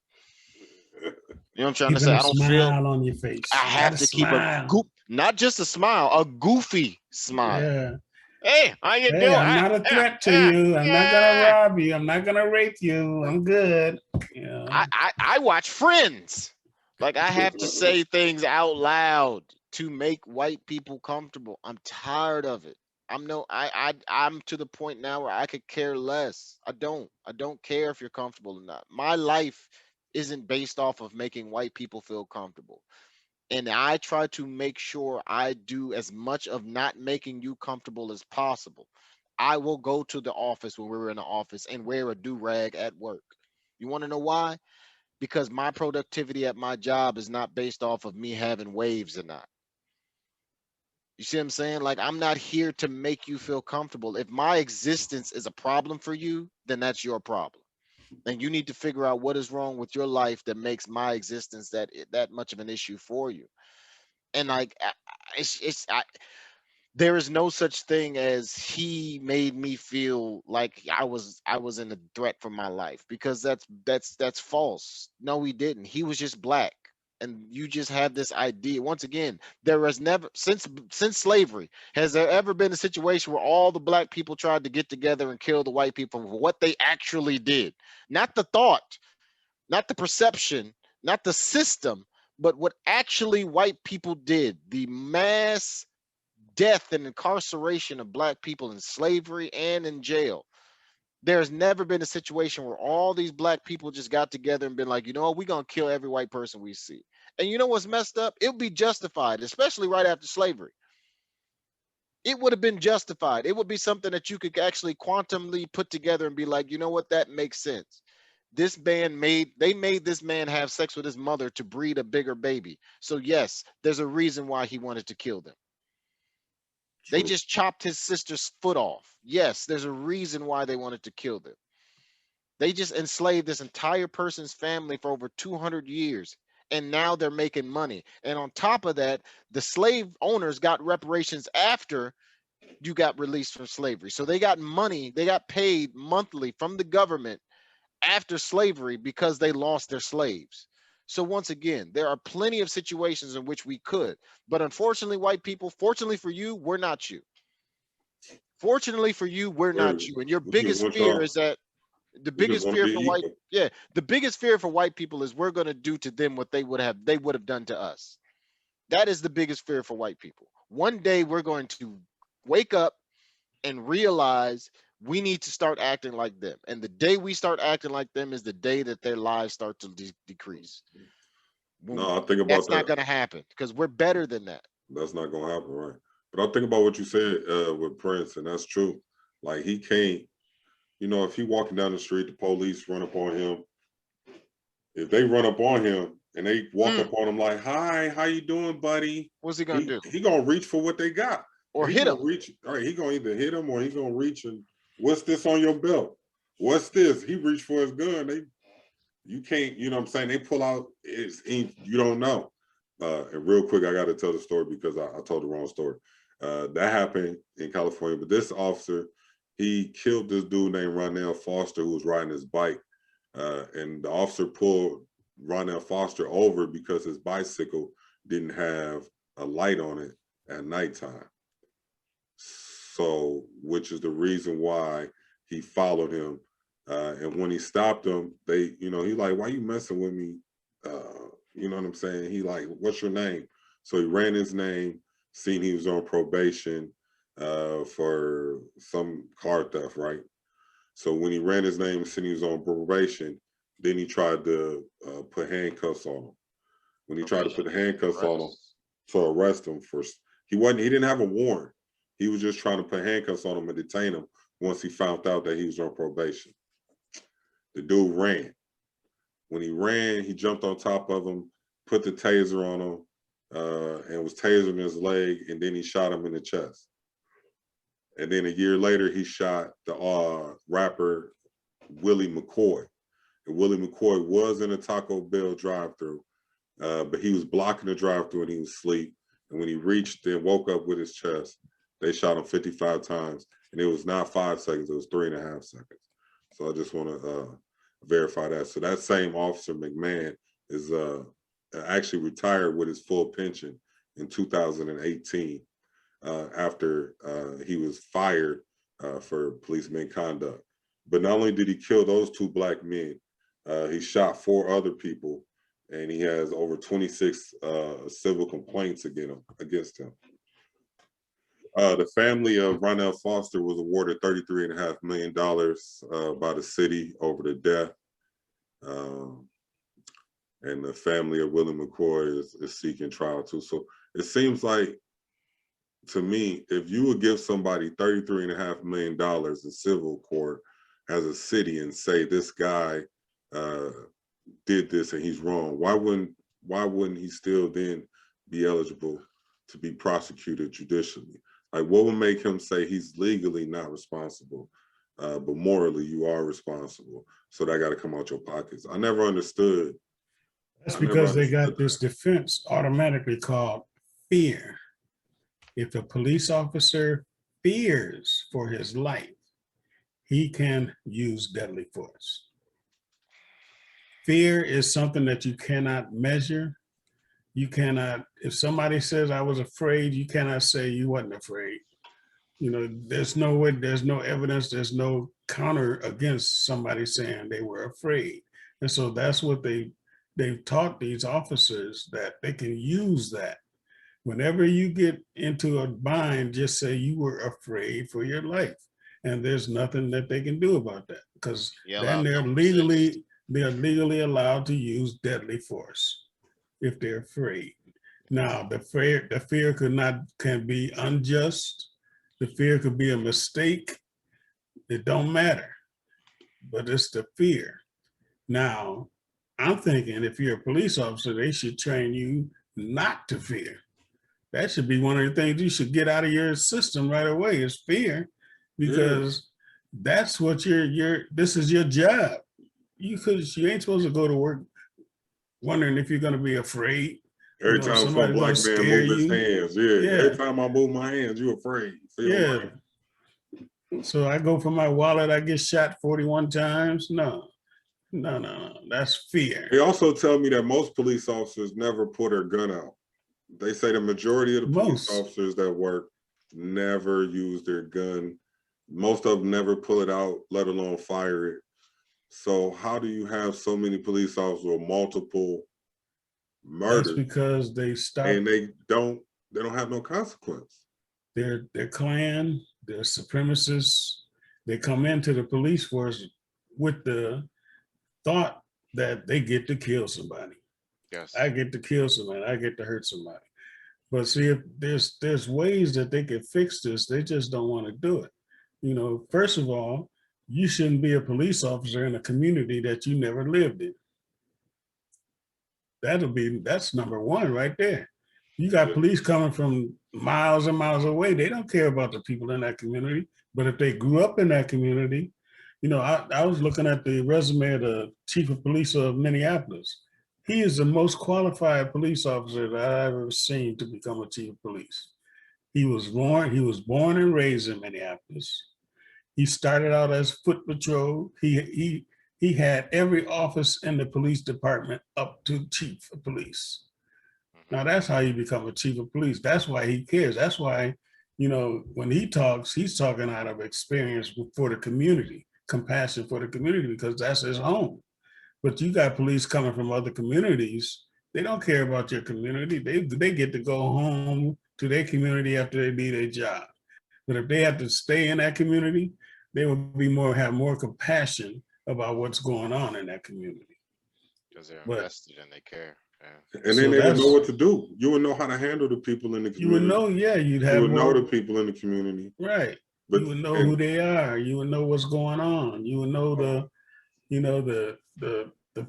You know what I'm trying to Keeping say? a I don't feel smile on your face. I You have gotta to keep a smile. not just a smile, a goofy smile. Yeah. Hey, how you Hey, doing? I'm not a threat to you. I'm not gonna Yeah. rob you. I'm not gonna rape you. I'm good. Yeah. I watch Friends. Like I have to say things out loud to make white people comfortable. I'm tired of it. I'm to the point now where I could care less. I don't care if you're comfortable or not. My life isn't based off of making white people feel comfortable. And I try to make sure I do as much of not making you comfortable as possible. I will go to the office when we're in the office and wear a do-rag at work. You want to know why? Because my productivity at my job is not based off of me having waves or not. You see what I'm saying? Like, I'm not here to make you feel comfortable. If my existence is a problem for you, then that's your problem. And you need to figure out what is wrong with your life that makes my existence that much of an issue for you. And like, there is no such thing as he made me feel like I was in a threat for my life, because that's false. No, he didn't. He was just black. And you just have this idea. Once again, there has never since slavery has there ever been a situation where all the black people tried to get together and kill the white people for what they actually did. Not the thought, not the perception, not the system, But what actually white people did, the mass death and incarceration of black people in slavery and in jail, there's never been a situation where all these black people just got together and been like, you know what, we're going to kill every white person we see. And you know what's messed up? It would be justified, especially right after slavery. It would have been justified. It would be something that you could actually quantumly put together and be like, you know what, that makes sense. This man made this man have sex with his mother to breed a bigger baby. So yes, there's a reason why he wanted to kill them. True. They just chopped his sister's foot off. Yes, there's a reason why they wanted to kill them. They just enslaved this entire person's family for over 200 years. And now they're making money. And on top of that, the slave owners got reparations after you got released from slavery. So they got money, they got paid monthly from the government after slavery because they lost their slaves. So once again, there are plenty of situations in which we could, but unfortunately, white people, fortunately for you, we're not you. Fortunately for you, we're not you. And your biggest fear is that the biggest fear for white, the biggest fear for white people is we're going to do to them what they would have done to us. That is the biggest fear for white people. One day we're going to wake up and realize we need to start acting like them. And the day we start acting like them is the day that their lives start to decrease. No, I think about that's that. not going to happen because we're better than that. That's not going to happen, right? But I think about what you said with Prince, and that's true. Like, he can't, you know, if he walking down the street, the police run up on him. If they run up on him and they walk up on him like, "Hi, how you doing, buddy?" What's he gonna do? He gonna reach for what they got, or hit him. All right, he gonna either hit him or he gonna reach and, "What's this on your belt? What's this?" He reached for his gun. You can't, you know what I'm saying? They pull out his ink. You don't know. And real quick, I got to tell the story because I told the wrong story. That happened in California, but this officer, he killed this dude named Ronell Foster who was riding his bike. And the officer pulled Ronell Foster over because his bicycle didn't have a light on it at nighttime. So, which is the reason why he followed him. And when he stopped him, they, you know, he like, "Why you messing with me?" You know what I'm saying? He like, "What's your name?" So he ran his name, seen he was on probation for some car theft, right? So when he ran his name, seen he was on probation, then he tried to put handcuffs on him. When he tried to put the handcuffs on him to arrest him for, he didn't have a warrant. He was just trying to put handcuffs on him and detain him once he found out that he was on probation. The dude ran. When he ran, he jumped on top of him, put the taser on him, and was tasering his leg, and then he shot him in the chest. And then a year later, he shot the rapper Willie McCoy. And Willie McCoy was in a Taco Bell drive-thru, but he was blocking the drive-thru and he was asleep. And when he reached and woke up with his chest, they shot him 55 times. And it was not 5 seconds, it was 3.5 seconds. So I just want to verify that. So that same officer, McMahon, is actually retired with his full pension in 2018 after he was fired for police misconduct. But not only did he kill those 2 black men, he shot 4 other people, and he has over 26 civil complaints against him. The family of Ronell Foster was awarded $33.5 million by the city over the death. And the family of Willie McCoy is seeking trial too. So it seems like, to me, if you would give somebody $33.5 million in civil court as a city and say this guy did this and he's wrong, why wouldn't he still then be eligible to be prosecuted judicially? Like, what would make him say he's legally not responsible, but morally you are responsible? So that got to come out your pockets. I never understood. That's because they got this defense automatically called fear. If a police officer fears for his life, he can use deadly force. Fear is something that you cannot measure. You cannot, if somebody says I was afraid, you cannot say you wasn't afraid. You know, there's no way, there's no evidence, there's no counter against somebody saying they were afraid. And so that's what they they've taught these officers that they can use that. Whenever you get into a bind, just say you were afraid for your life. And there's nothing that they can do about that, because Yell then out, "Don't resist." they're legally allowed to use deadly force if they're afraid. Now, the fear can be unjust. The fear could be a mistake. It don't matter, but it's the fear. Now, I'm thinking if you're a police officer, they should train you not to fear. That should be one of the things you should get out of your system right away is fear, because that's what this is your job. You ain't supposed to go to work wondering if you're going to be afraid. Every time some somebody's black gonna man scare move his you. hands, yeah. Yeah. Every time I move my hands, you afraid. Yeah. So I go for my wallet, I get shot 41 times. No. That's fear. They also tell me that most police officers never put their gun out. They say the majority of the police officers that work never use their gun. Most of them never pull it out, let alone fire it. So how do you have so many police officers with multiple murders? That's because they stop. And they don't have no consequence. They're Klan, they're supremacists. They come into the police force with the thought that they get to kill somebody. Yes. I get to kill somebody, I get to hurt somebody. But see, if there's ways that they can fix this, they just don't want to do it. First of all, you shouldn't be a police officer in a community that you never lived in. That's number one right there. You got police coming from miles and miles away. They don't care about the people in that community. But if they grew up in that community, I was looking at the resume of the chief of police of Minneapolis. He is the most qualified police officer that I've ever seen to become a chief of police. He was born and raised in Minneapolis. He started out as foot patrol. He had every office in the police department up to chief of police. Now that's how you become a chief of police. That's why he cares. That's why, when he talks, he's talking out of experience for the community, compassion for the community, because that's his home. But you got police coming from other communities. They don't care about your community. They get to go home to their community after they do their job. But if they have to stay in that community, they will have more compassion about what's going on in that community. Because they're invested and they care. Yeah. And then they would know what to do. You would know how to handle the people in the community. You would know, yeah. You would know the people in the community. Right. But you would know who they are. You would know what's going on. You would know the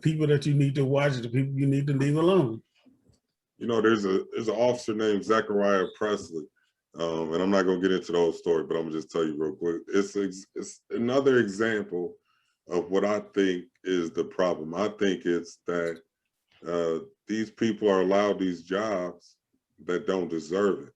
people that you need to watch, the people you need to leave alone. There's an officer named Zachariah Presley. And I'm not going to get into the whole story, but I'm going to just tell you real quick. It's another example of what I think is the problem. I think it's that these people are allowed these jobs that don't deserve it.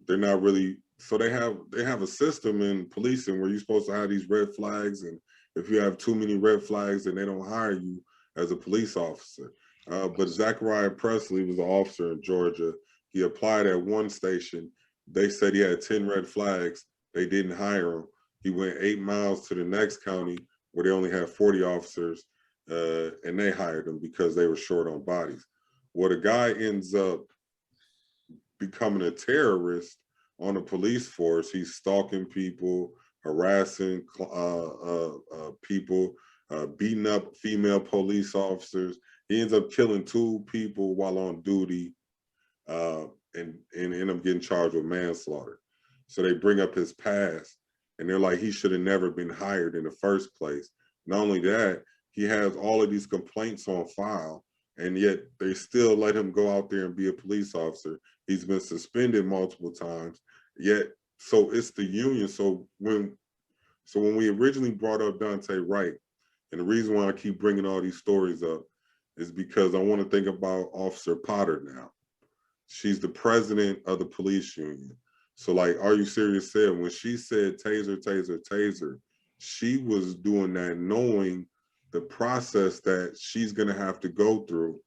They're not really, so they have a system in policing where you're supposed to have these red flags, and if you have too many red flags, then they don't hire you as a police officer. But Zachariah Presley was an officer in Georgia. He applied at one station. They said he had 10 red flags. They didn't hire him. He went 8 miles to the next county where they only had 40 officers, and they hired him because they were short on bodies. Well, the guy ends up becoming a terrorist on the police force. He's stalking people, harassing people, beating up female police officers. He ends up killing 2 people while on duty, and end up getting charged with manslaughter. So they bring up his past, and they're like, he should have never been hired in the first place. Not only that, he has all of these complaints on file, and yet they still let him go out there and be a police officer. He's been suspended multiple times, yet, so it's the union. So when we originally brought up Dante Wright, and the reason why I keep bringing all these stories up is because I want to think about Officer Potter now. She's the president of the police union. So like, Are You Serious said, when she said taser, taser, taser, she was doing that knowing the process that she's gonna have to go through,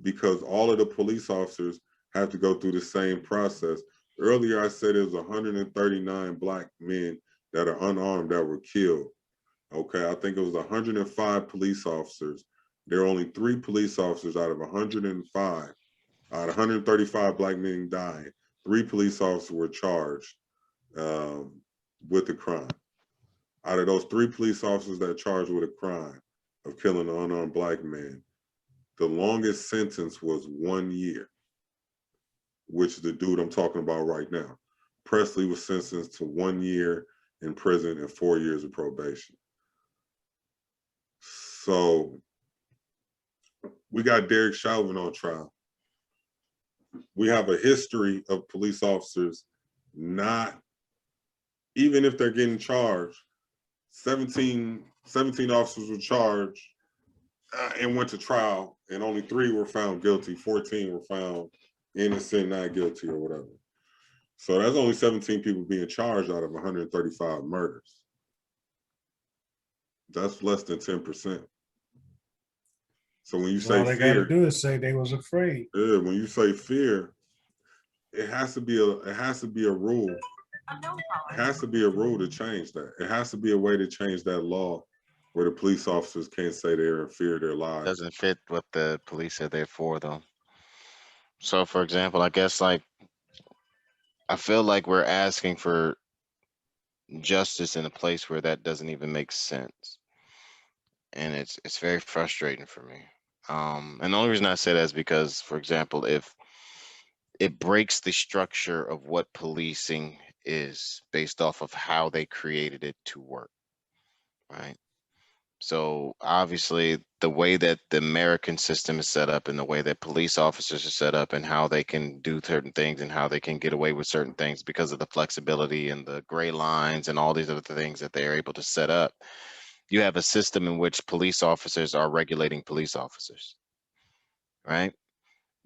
because all of the police officers have to go through the same process. Earlier I said it was 139 Black men that are unarmed that were killed. Okay, I think it was 105 police officers there are only 3 police officers out of 105, out of 135 black men dying. 3 police officers were charged with the crime. Out of those 3 police officers that are charged with a crime of killing an unarmed black man, the longest sentence was 1 year, which is the dude I'm talking about right now. Presley was sentenced to 1 year in prison and 4 years of probation. So we got Derek Chauvin on trial. We have a history of police officers not, even if they're getting charged, 17 officers were charged and went to trial, and only 3 were found guilty, 14 were found innocent, not guilty, or whatever. So that's only 17 people being charged out of 135 murders. That's less than 10%. So when you say all they fear, got to do is say they was afraid. yeah, when you say fear, it has to be a rule. It has to be a rule to change that. It has to be a way to change that law where the police officers can't say they're in fear of their lives. Doesn't fit what the police are there for, though. So, for example, I guess like I feel like we're asking for justice in a place where that doesn't even make sense, and it's very frustrating for me. And the only reason I say that is because, for example, if it breaks the structure of what policing is based off of how they created it to work, right? So obviously the way that the American system is set up and the way that police officers are set up and how they can do certain things and how they can get away with certain things because of the flexibility and the gray lines and all these other things that they're able to set up. You have a system in which police officers are regulating police officers, right?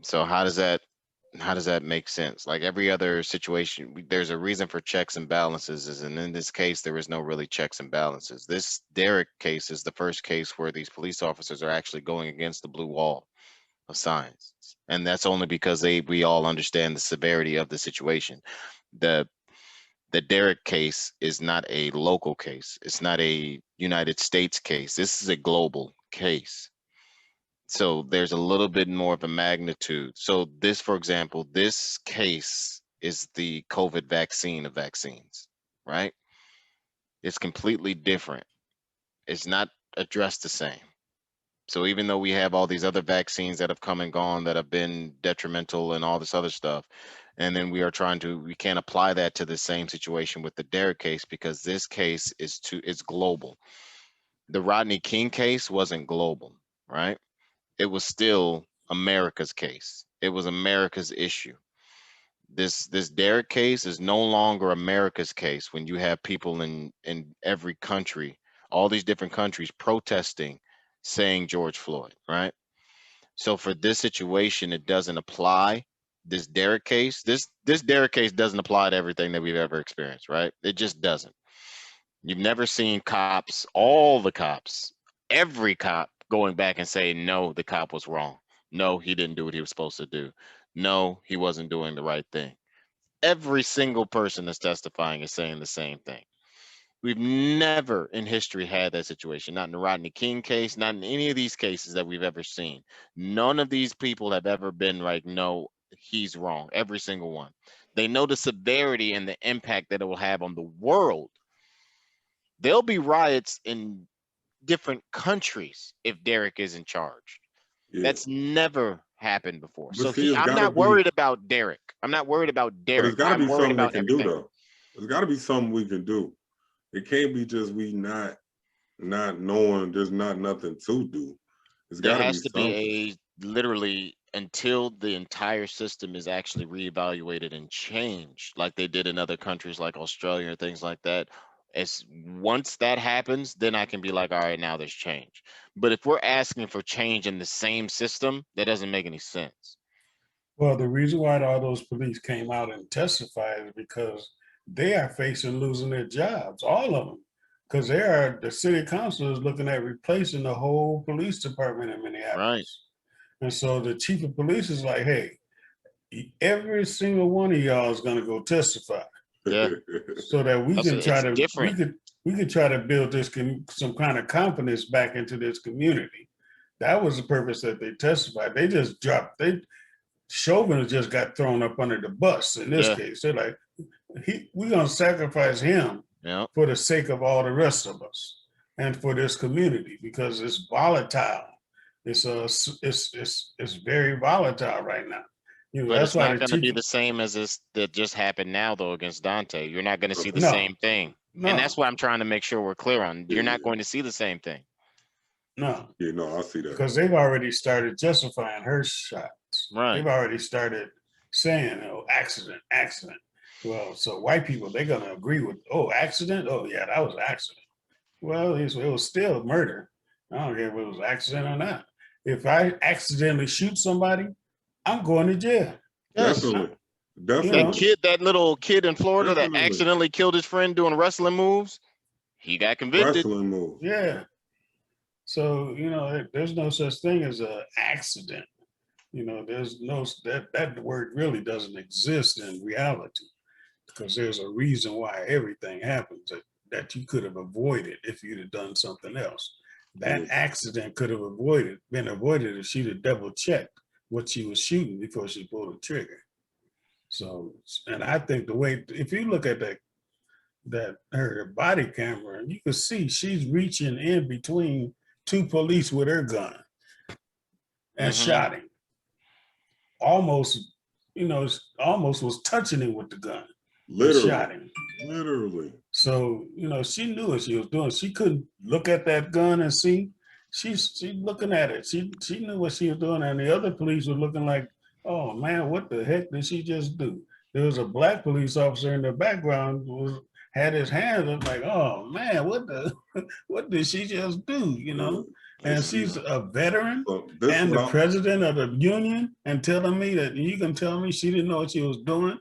So how does that make sense? Like every other situation, there's a reason for checks and balances, and in this case, there is no really checks and balances. This Derek case is the first case where these police officers are actually going against the blue wall of science, and that's only because we all understand the severity of the situation. The Derek case is not a local case. It's not a United States case. This is a global case. So there's a little bit more of a magnitude. So this, for example, this case is the COVID vaccine of vaccines, right? It's completely different. It's not addressed the same. So even though we have all these other vaccines that have come and gone that have been detrimental and all this other stuff, and then we can't apply that to the same situation with the Derek case because this case it's global. The Rodney King case wasn't global, right? It was still America's case. It was America's issue. This Derek case is no longer America's case when you have people in every country, all these different countries protesting, saying George Floyd, right? So for this situation, it doesn't apply. This Derek case, this Derek case doesn't apply to everything that we've ever experienced, right? It just doesn't. You've never seen cops, all the cops, every cop going back and saying, no, the cop was wrong. No, he didn't do what he was supposed to do. No, he wasn't doing the right thing. Every single person that's testifying is saying the same thing. We've never in history had that situation, not in the Rodney King case, not in any of these cases that we've ever seen. None of these people have ever been like, no, he's wrong. Every single one. They know the severity and the impact that it will have on the world. There'll be riots in different countries if Derek is in charge. Yeah. That's never happened before. But so I'm not worried about Derek. I'm not worried about Derek. But it's got to be something we can do, though. There's got to be something we can do. It can't be just we not knowing there's nothing to do. There has to be literally until the entire system is actually reevaluated and changed, like they did in other countries like Australia and things like that. Once that happens, then I can be like, all right, now there's change. But if we're asking for change in the same system, that doesn't make any sense. Well, the reason why all those police came out and testified is because they are facing losing their jobs, all of them. Because the city council is looking at replacing the whole police department in Minneapolis. Right. And so the chief of police is like, hey, every single one of y'all is going to go testify. Yeah. So that we can try to we could try to build this some kind of confidence back into this community that was the purpose that they testified. They just dropped. Chauvin just got thrown up under the bus in this case. They're like, we're gonna sacrifice him for the sake of all the rest of us and for this community because it's volatile. It's very volatile right now. You know, But that's it's why not going to be the same as this that just happened now, though, against Dante. You're not going to see the same thing. No. And that's what I'm trying to make sure we're clear on. You're not going to see the same thing. No. Yeah, no, I see that. Because they've already started justifying her shots. Right. They've already started saying, oh, accident. Well, so white people, they're going to agree with, oh, accident? Oh, yeah, that was an accident. Well, it was still murder. I don't care if it was an accident or not. If I accidentally shoot somebody, I'm going to jail. Definitely. That little kid in Florida that accidentally killed his friend doing wrestling moves, he got convicted. Wrestling moves. Yeah. So, you know, there's no such thing as an accident. You know, there's no, that word really doesn't exist in reality because there's a reason why everything happens that you could have avoided if you'd have done something else. That accident could have been avoided if she'd have double checked what she was shooting before she pulled the trigger. So, and I think the way, if you look at her body camera, you can see she's reaching in between two police with her gun and shot him. Almost was touching him with the gun. Literally. Shot him. Literally. So, you know, she knew what she was doing. She couldn't look at that gun and see. She's looking at it. She knew what she was doing. And the other police were looking like, oh man, what the heck did she just do? There was a black police officer in the background had his hands up like, oh man, what did she just do? You know? And she's a veteran and the president of the union and telling me that you can tell me she didn't know what she was doing.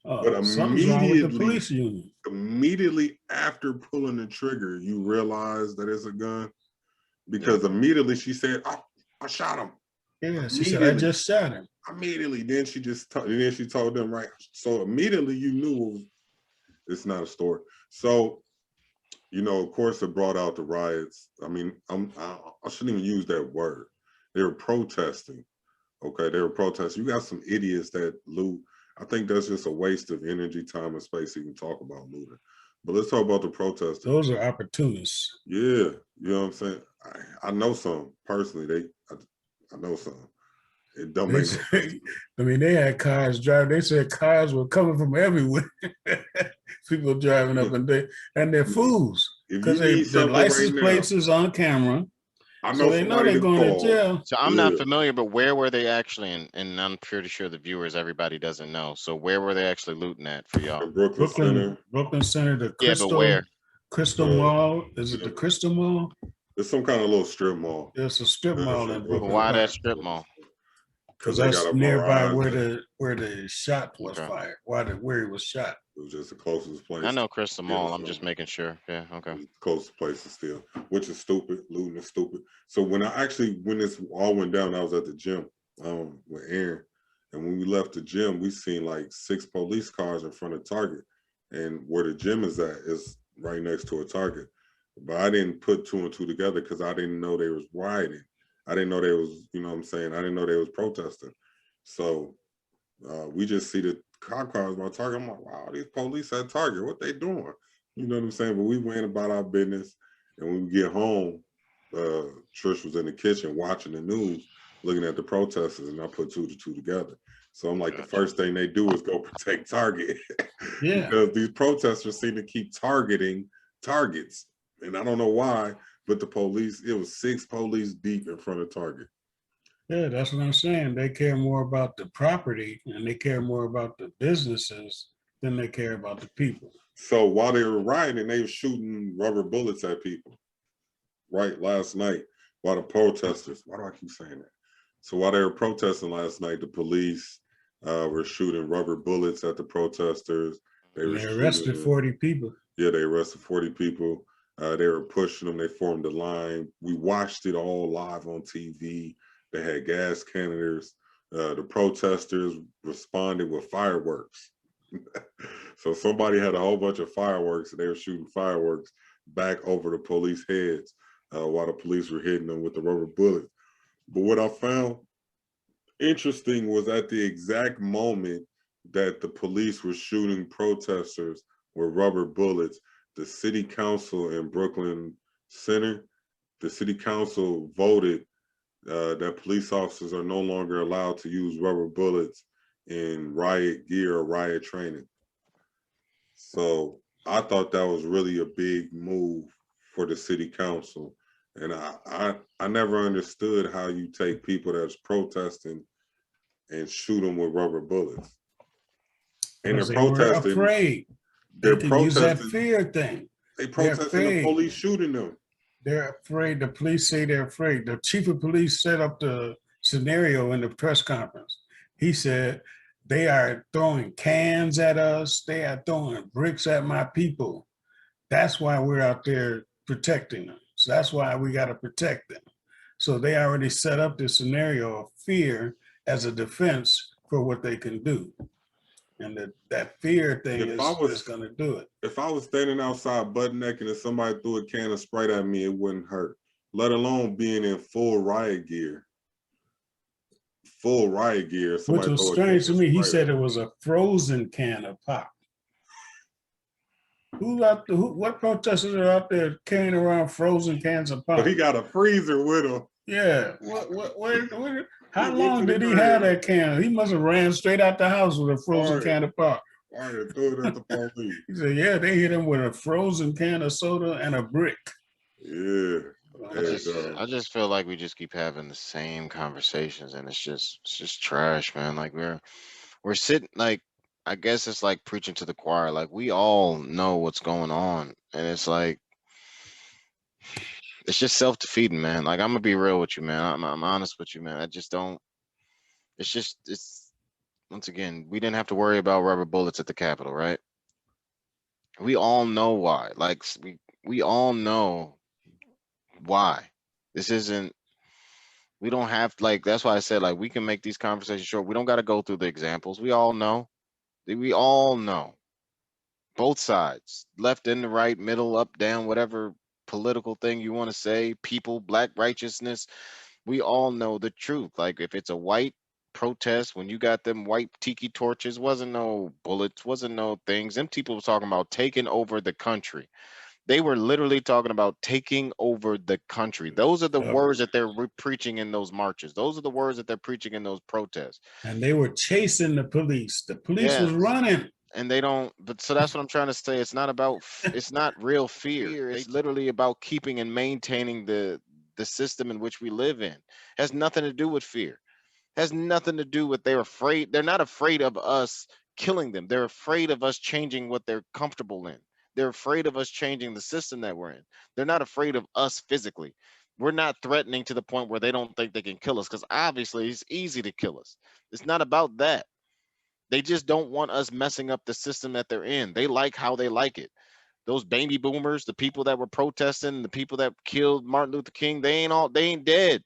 But something's wrong with the police union. Immediately after pulling the trigger, you realize that it's a gun because immediately she said, I shot him. Yeah, she said, I just shot him. Immediately, then she told them, right? So immediately you knew it's not a story. So, you know, of course, it brought out the riots. I mean, I shouldn't even use that word. They were protesting. Okay, they were protesting. You got some idiots that loot. I think that's just a waste of energy, time, and space to even talk about looting. But let's talk about the protesters. Those are opportunists. Yeah, you know what I'm saying? I know some personally. I know some. It don't make sense. I mean, they had cars driving. They said cars were coming from everywhere. People driving up and they're fools because the license plates is on camera. I know, so they know they're going to jail. So I'm not familiar, but where were they actually? And I'm pretty sure the viewers, everybody doesn't know. So where were they actually looting at for y'all? Brooklyn Center, the Crystal. Yeah, but where? Crystal Mall. Is it the Crystal Mall? It's some kind of little strip mall. There's a strip mall in Brooklyn. Why that strip mall? Because that's nearby where the shot was fired. Where he was shot. It was just the closest place. I know Crystal Mall. I'm just making sure. Yeah, okay. Closest place to steal, which is stupid. Looting is stupid. So when this all went down, I was at the gym with Aaron, and when we left the gym, we seen like 6 police cars in front of Target, and where the gym is at is right next to a Target. But I didn't put 2 and 2 together because I didn't know they was rioting. I didn't know they was, you know what I'm saying? I didn't know they was protesting. So we just see the cop cars by Target. I'm like, wow, these police at Target, what they doing? You know what I'm saying? But we went about our business. And when we get home, Trish was in the kitchen watching the news, looking at the protesters, and I put 2 to 2 together. So I'm like, the first thing they do is go protect Target. Yeah. Because these protesters seem to keep targeting targets. And I don't know why, but the police, it was 6 police deep in front of Target. Yeah, that's what I'm saying. They care more about the property and they care more about the businesses than they care about the people. So while they were rioting, they were shooting rubber bullets at people. Right, last night, while the protesters, why do I keep saying that? So while they were protesting last night, the police were shooting rubber bullets at the protesters. They arrested 40 people. Yeah, they arrested 40 people. They were pushing them. They formed a line. We watched it all live on TV. They had gas cannoners. The protesters responded with fireworks. So somebody had a whole bunch of fireworks and they were shooting fireworks back over the police heads while the police were hitting them with the rubber bullets. But what I found interesting was at the exact moment that the police were shooting protesters with rubber bullets, the city council in Brooklyn Center, the city council voted that police officers are no longer allowed to use rubber bullets in riot gear or riot training. So I thought that was really a big move for the city council. And I never understood how you take people that's protesting and shoot them with rubber bullets. And Because they were afraid. They can use that fear thing. They protesting the police shooting them. They're afraid. The police say they're afraid. The chief of police set up the scenario in the press conference. He said, they are throwing cans at us. They are throwing bricks at my people. That's why we're out there protecting them. So that's why we got to protect them. So they already set up this scenario of fear as a defense for what they can do. And that fear thing is going to do it. If I was standing outside butt naked and somebody threw a can of Sprite at me, it wouldn't hurt, let alone being in full riot gear. Full riot gear. Which was strange to me. He said it was a frozen can of pop. What protesters are out there carrying around frozen cans of pop? But he got a freezer with him. Yeah. How long did he have that can? He must have ran straight out the house with a frozen can of pop. All right, throw it at the police. He said, yeah, they hit him with a frozen can of soda and a brick. Yeah. I just feel like we just keep having the same conversations, and it's just trash, man. Like we're sitting, like, I guess it's like preaching to the choir. Like, we all know what's going on, and it's like, it's just self-defeating, man. Like, I'm gonna be real with you, man. I'm honest with you, man. I just don't. It's once again, we didn't have to worry about rubber bullets at the Capitol, right? We all know why. Like, we all know why. This isn't. We don't have, like, that's why I said, like, we can make these conversations short. We don't got to go through the examples. We all know. We all know. Both sides, left and the right, middle, up, down, whatever political thing you want to say, people, black righteousness. We all know the truth. Like, if it's a white protest, when you got them white tiki torches, wasn't no bullets, wasn't no things. Them people was talking about taking over the country. They were literally talking about taking over the country. Those are the words that they're preaching in those marches. Those are the words that they're preaching in those protests. And they were chasing the police. The police was running. And they don't, but so that's what I'm trying to say. It's not about, it's not real fear. It's literally about keeping and maintaining the system in which we live in. It has nothing to do with fear. It has nothing to do with they're afraid. They're not afraid of us killing them. They're afraid of us changing what they're comfortable in. They're afraid of us changing the system that we're in. They're not afraid of us physically. We're not threatening to the point where they don't think they can kill us, because obviously it's easy to kill us. It's not about that. They just don't want us messing up the system that they're in. They like how they like it. Those baby boomers, the people that were protesting, the people that killed Martin Luther King, they ain't dead.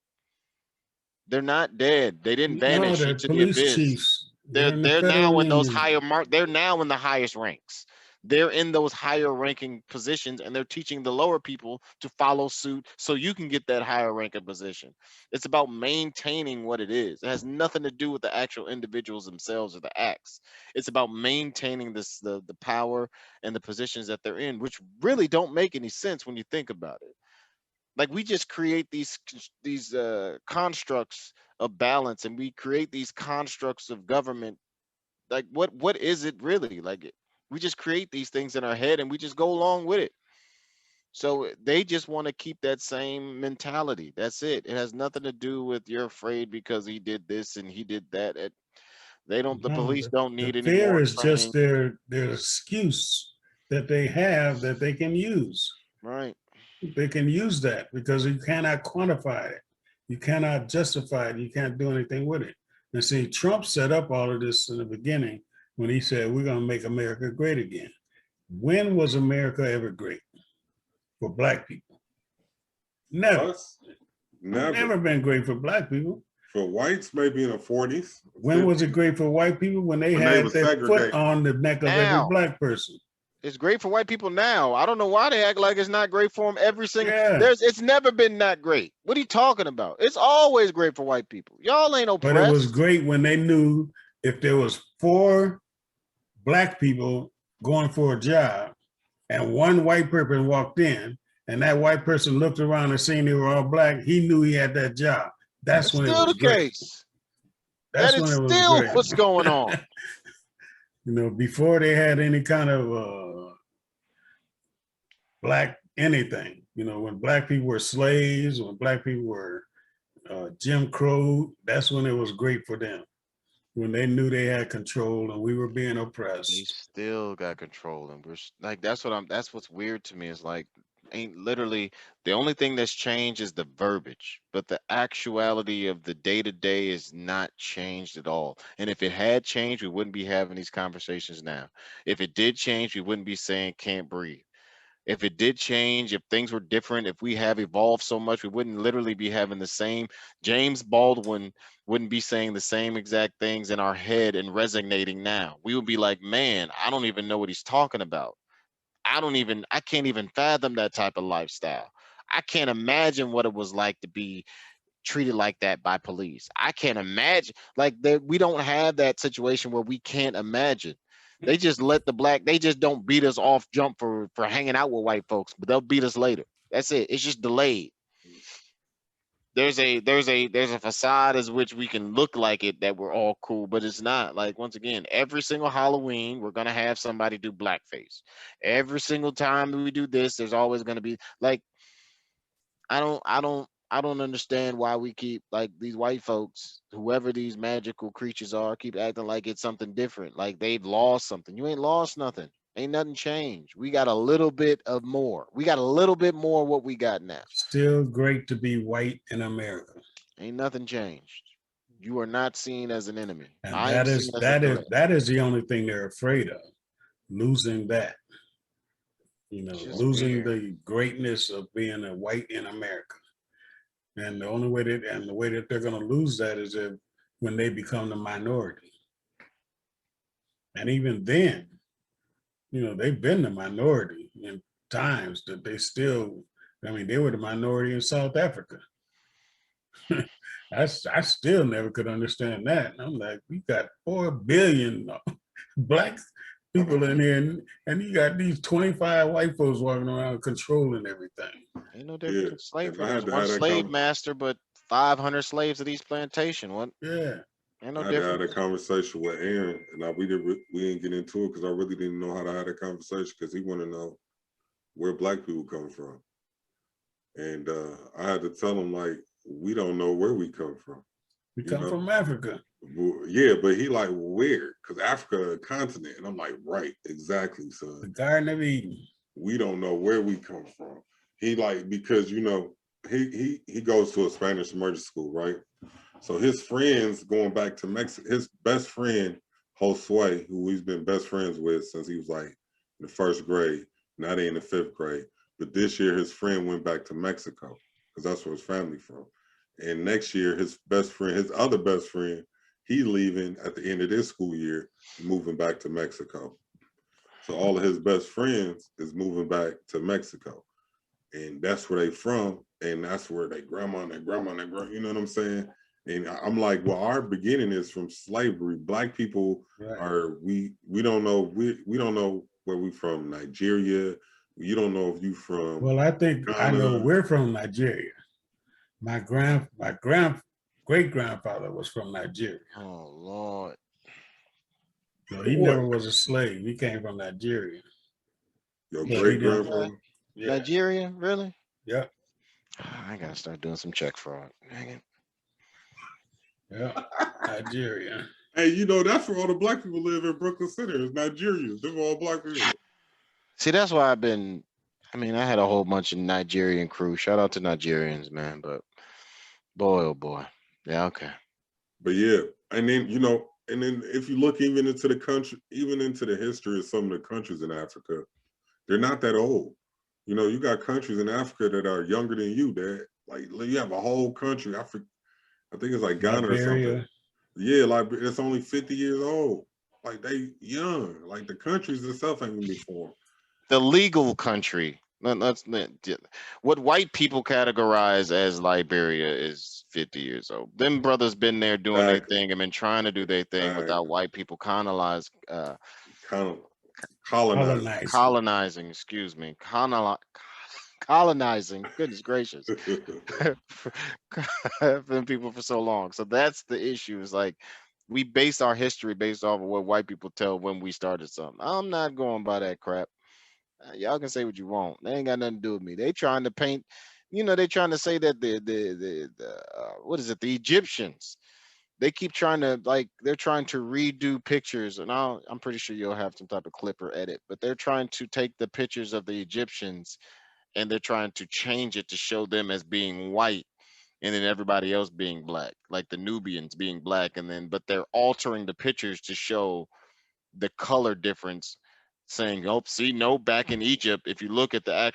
They're not dead. They didn't vanish into the abyss. Chiefs. They're now in those higher they're now in the highest ranks. They're in those higher ranking positions, and they're teaching the lower people to follow suit so you can get that higher ranking position. It's about maintaining what it is. It has nothing to do with the actual individuals themselves or the acts. It's about maintaining the power and the positions that they're in, which really don't make any sense when you think about it. Like, we just create these constructs of balance, and we create these constructs of government. Like, what is it really? Like, we just create these things in our head and we just go along with it. So they just want to keep that same mentality. That's it. It has nothing to do with you're afraid because he did this and he did that. The police don't need any fear more is training. Just their excuse that they have that they can use. Right. They can use that because you cannot quantify it. You cannot justify it. You can't do anything with it. And see, Trump set up all of this in the beginning when he said, we're going to make America great again. When was America ever great for black people? Never. Never been great for black people. For whites, maybe in the 40s. When was it great for white people? When they had their foot on the neck of every black person. It's great for white people now. I don't know why they act like it's not great for them every single. Yeah. It's never been that great. What are you talking about? It's always great for white people. Y'all ain't But it was oppressed. great when they knew if there was 4 black people going for a job and one white person walked in and that white person looked around and seen they were all black, he knew he had that job. That's That's when it still was the great. case. That's That is when it was still great. what's going on. You know, before they had any kind of black anything, you know, when black people were slaves, when black people were Jim Crow, that's when it was great for them. When they knew they had control and we were being They oppressed. still got control, and like that's what's weird to me is like ain't literally the only thing that's changed is the verbiage, but the actuality of the day to day is not changed at all. And if it had changed, we wouldn't be having these conversations now. If it did change, we wouldn't be saying can't breathe. If it did change, if things were different, if we have evolved so much, we wouldn't literally be having the same. James Baldwin wouldn't be saying the same exact things in our head and resonating now. We would be like, man, I don't even know what he's talking about. I can't even fathom that type of lifestyle. I can't imagine what it was like to be treated like that by police. I can't imagine like that. We don't have that situation where we can't imagine. They just let they just don't beat us off jump for hanging out with white folks, but they'll beat us later. That's it. It's just delayed. There's a facade as which we can look like it that we're all cool, but it's not. Like once again, every single Halloween we're gonna have somebody do blackface. Every single time we do this, there's always gonna be like I don't understand why we keep like these white folks, whoever these magical creatures are, keep acting like it's something different. Like they've lost something. You ain't lost nothing. Ain't nothing changed. We got a little bit of more. We got a little bit more of what we got now. Still great to be white in America. Ain't nothing changed. You are not seen as an enemy. And I am that seen is as a that is threat. that is the only thing they're afraid of, losing that. You It's know, just losing weird. the greatness of being a white in America. And the way that they're going to lose that is if when they become the minority. And even then, you know, they've been the minority in times that they still. I mean, they were the minority in South Africa. I still never could understand that. And I'm like, we got 4 billion black people in here, and you got these 25 white folks walking around controlling everything. Ain't no Yeah. difference in If slavery. I There had was to one have that slave master, but 500 slaves at each plantation. What? Yeah. Ain't I no had to have that difference. conversation with Aaron, and we didn't get into it because I really didn't know how to have that conversation because he wanted to know where black people come from, and I had to tell him like we don't know where we come from. We You come know, from Africa. yeah, but he like where? Because Africa a continent, and I'm like right, exactly, The son. Garden of Eden. We don't know where we come from. He like because you know he goes to a Spanish emergency school, right? So his friends going back to Mexico, his best friend, Josue, who he's been best friends with since he was like in the first grade, now they in the 5th grade. But this year his friend went back to Mexico because that's where his family from. And next year his best friend, his other best friend, he leaving at the end of this school year, moving back to Mexico. So all of his best friends is moving back to Mexico. And that's where they from. And that's where they grandma and their grandma and their grandma, you know what I'm saying? And I'm like, well, our beginning is from slavery. Black people are we don't know we don't know where we from. Nigeria. You don't know if you from Well, I think I know Ghana. we're from Nigeria. My great grandfather was from Nigeria. Oh Lord. So he never was a slave. He came from Nigeria. Your But he great didn't. grandfather. Yeah. Nigeria, really? Yeah. I gotta start doing some check fraud. Dang it. Yeah. Nigeria. Hey, you know that's where all the black people live in Brooklyn Center. It's Nigerians. They're all black people. See, that's why I had a whole bunch of Nigerian crew. Shout out to Nigerians, man. But boy, oh boy. Yeah, okay. But yeah, and then you know, and then if you look even into the country, even into the history of some of the countries in Africa, they're not that old. You know, you got countries in Africa that are younger than you. That like you have a whole country. I think it's like Ghana or something. Liberia. Yeah, like it's only 50 years old. Like they young. Like the countries itself ain't gonna be formed. the legal country. What white people categorize as Liberia is 50 years old. Them brothers been there doing their thing and been trying to do their thing without white people colonizing. Excuse me, colonizing. Goodness gracious, them people for so long. So that's the issue. Is like we base our history based off of what white people tell when we started something. I'm not going by that crap. Y'all can say what you want. They ain't got nothing to do with me. They trying to paint, they trying to say that the what is it? The Egyptians. They keep trying to they're trying to redo pictures, and I'm pretty sure you'll have some type of clip or edit, but they're trying to take the pictures of the Egyptians and they're trying to change it to show them as being white and then everybody else being black, like the Nubians being black, but they're altering the pictures to show the color difference, saying, oh, see, no, back in Egypt, if you look at the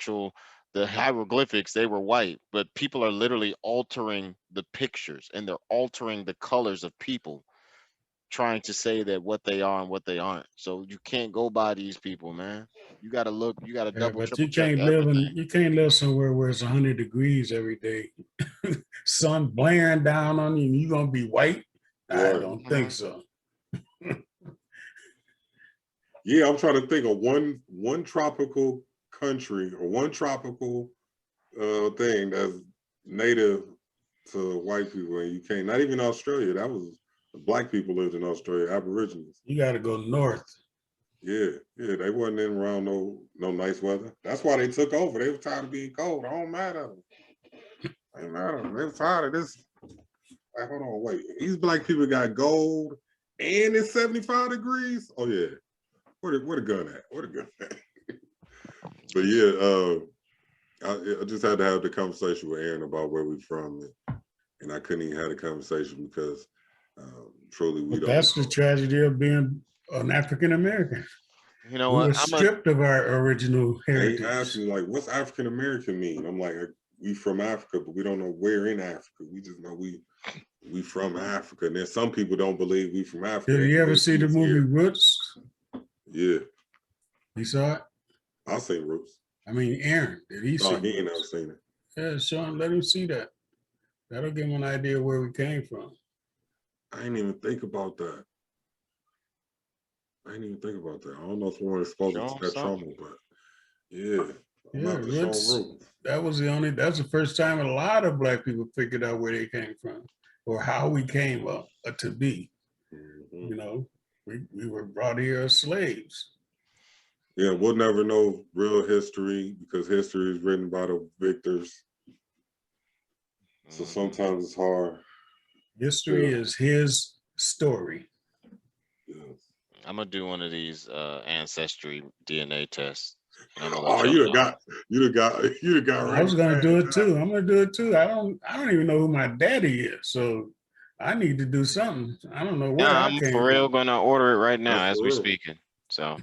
hieroglyphics, they were white, but people are literally altering the pictures and they're altering the colors of people, trying to say that what they are and what they aren't. So you can't go by these people, man. You got to look, you got to double, but triple check everything. you can't live somewhere where it's 100 degrees every day. Sun blaring down on you and you're going to be white? I don't think so. Yeah, I'm trying to think of one tropical country or one tropical thing that's native to white people, and you can't. Not even Australia. That was black people lived in Australia, Aborigines. You got to go north. Yeah, they wasn't in around no nice weather. That's why they took over. They were tired of being cold. It don't matter. Ain't matter. They were tired of this. Like, hold on, wait. These black people got gold and it's 75 degrees. Oh yeah. Where the gun at? Where the gun at? But yeah, I just had to have the conversation with Aaron about where we're from, and I couldn't even have the conversation because truly we don't. That's the tragedy of being an African American. You know we what? were stripped of our original heritage. They asked me like, "What's African American mean?" I'm like, "We from Africa, but we don't know where in Africa. We just know we from Africa." And then some people don't believe we from Africa. Did you ever see the movie Roots? Yeah. You saw it? I seen Roots. I mean, Aaron, did he see it? He ain't never seen it. Yeah, Sean, let him see that. That'll give him an idea where we came from. I didn't even think about that. I don't know if we're exposed to that trauma, but yeah. Roots, that's the first time a lot of black people figured out where they came from or how we came up to be. Mm-hmm. We were brought here as slaves. Yeah, we'll never know real history because history is written by the victors. So sometimes it's hard. History is his story. Yes. I'm gonna do one of these ancestry DNA tests. Oh, you got right. I was gonna do it too. I'm gonna do it too. I don't even know who my daddy is, so I need to do something. I don't know where I came for real gonna order it right now as we're speaking. So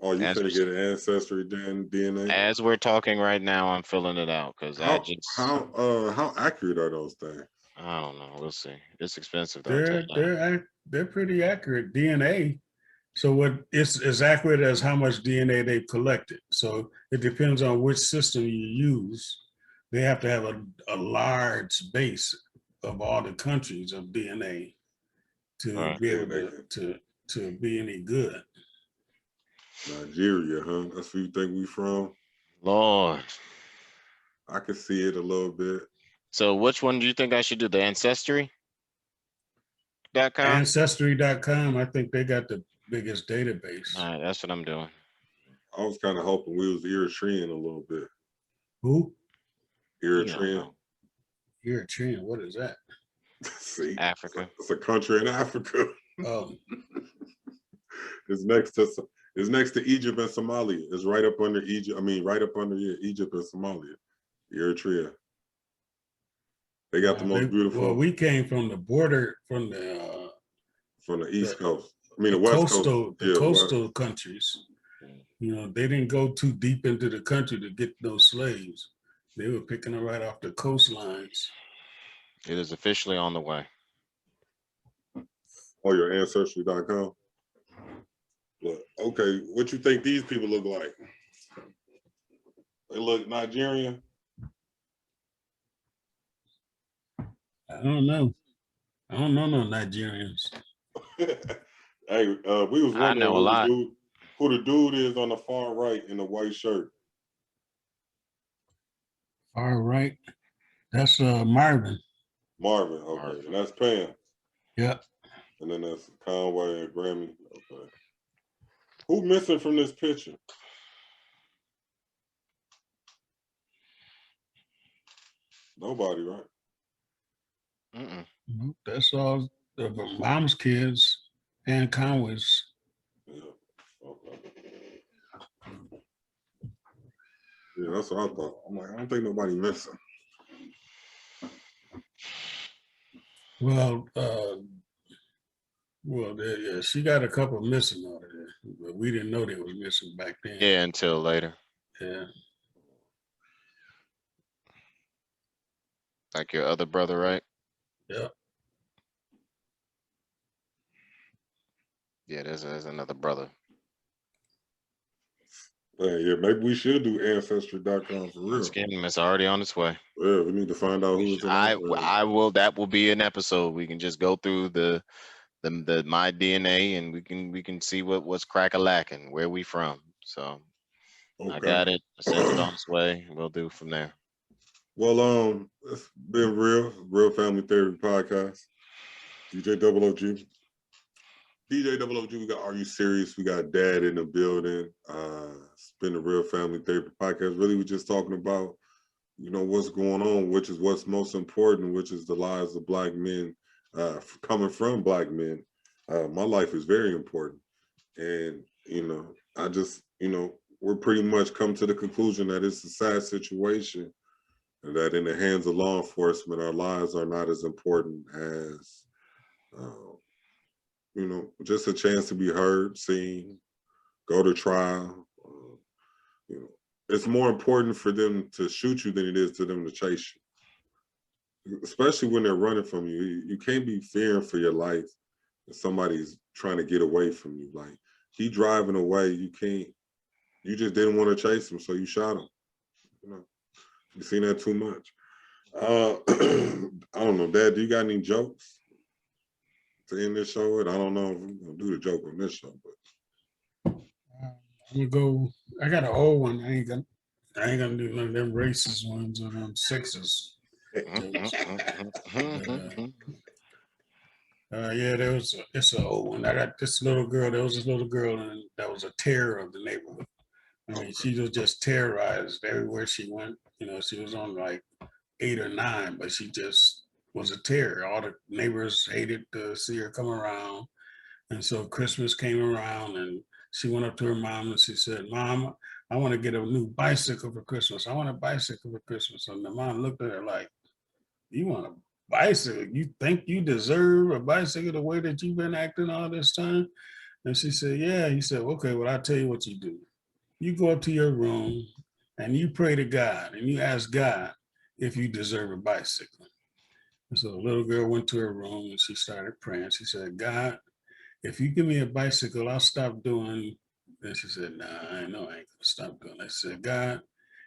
oh, you finna get an ancestry DNA? As we're talking right now, I'm filling it out because how accurate are those things? I don't know. We'll see. It's expensive though. They're pretty accurate DNA. So what it's as accurate as how much DNA they've collected. So it depends on which system you use. They have to have a large base of all the countries of DNA to be able to be any good. Nigeria, huh? That's where you think we from? Lord. I can see it a little bit. So which one do you think I should do? The Ancestry.com? Ancestry.com, I think they got the biggest database. All right, that's what I'm doing. I was kind of hoping we was Eritrean a little bit. Who? Eritrean. Eritrean, what is that? See, Africa. It's a country in Africa. Oh. It's next to Egypt and Somalia. It's right up under Egypt. I mean, right up under Egypt and Somalia. Eritrea. They got the most beautiful. Well, we came from the border, from the East Coast. I mean, the West Coast. The coastal countries. They didn't go too deep into the country to get those slaves. They were picking them right off the coastlines. It is officially on the way. Oh, your Ancestry.com? Look, okay, what you think these people look like? They look Nigerian? I don't know. I don't know no Nigerians. Hey, we was I wondering know a lot. who the dude is on the far right in the white shirt. All right. That's Marvin. Marvin, okay. Marvin. And that's Pam. Yep. And then that's Conway and Grammy. Okay. Who missing from this picture? Nobody, right? Mm-mm. That's all the mom's kids and Conway's. Yeah. Okay. Yeah, that's what I thought. I'm like, I don't think nobody missing. Well, yeah, she got a couple missing out of there, but we didn't know they was missing back then. Yeah, until later. Yeah. Like your other brother, right? Yeah. Yeah, there's another brother. Yeah, maybe we should do ancestry.com for real. It's already on its way. Yeah, we need to find out who's in I our will. That will be an episode. We can just go through the my DNA and we can see what's crack-a-lacking, where we from. So Okay. I got it. I sent it on its way. We'll do from there. Well, it's been Real Family Therapy Podcast. DJ00G. DJ00G, we got Are You Serious? We got Dad in the building. It's been the Real Family Therapy Podcast. Really, we're just talking about, what's going on, which is what's most important, which is the lives of Black men, coming from Black men. My life is very important. And, I just, we're pretty much come to the conclusion that it's a sad situation and that in the hands of law enforcement, our lives are not as important as, just a chance to be heard, seen, go to trial. It's more important for them to shoot you than it is to them to chase you, especially when they're running from you. You can't be fearing for your life if somebody's trying to get away from you. Like, he driving away, you just didn't want to chase him, so you shot him. You've seen that too much. I don't know, Dad, do you got any jokes to end this show with? I don't know if we're gonna do the joke on this show, but I'm gonna go. I got an old one. I ain't gonna do none of them racist ones or them sexist jokes. Yeah, it's an old one. I got this little girl. There was this little girl, and that was a terror of the neighborhood. I mean, she was just terrorized everywhere she went. She was on like 8 or 9, but she just was a terror. All the neighbors hated to see her come around. And so Christmas came around and she went up to her mom and she said, "Mom, I want to get a new bicycle for Christmas. I want a bicycle for Christmas." And the mom looked at her like, "You want a bicycle? You think you deserve a bicycle the way that you've been acting all this time?" And she said, "Yeah." He said, "Okay, well, I'll tell you what you do. You go up to your room and you pray to God and you ask God if you deserve a bicycle." And so the little girl went to her room and she started praying. She said, "God, if you give me a bicycle, I'll stop doing." And she said, "Nah, I know I ain't gonna stop doing that." She said, "God,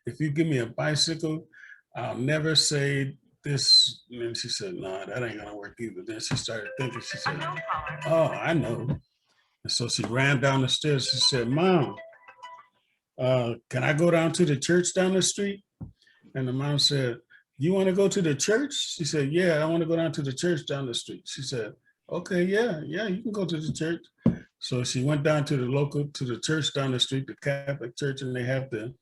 if you give me a bicycle, I'll never say this." And then she said, "Nah, that ain't gonna work either." Then she started thinking, she said, "Oh, I know." And so she ran down the stairs. She said, "Mom, can I go down to the church down the street?" And the mom said, "You want to go to the church?" She said, "Yeah, I want to go down to the church down the street." She said, "Okay, yeah, you can go to the church." So she went down to the church down the street, the Catholic church, and they have the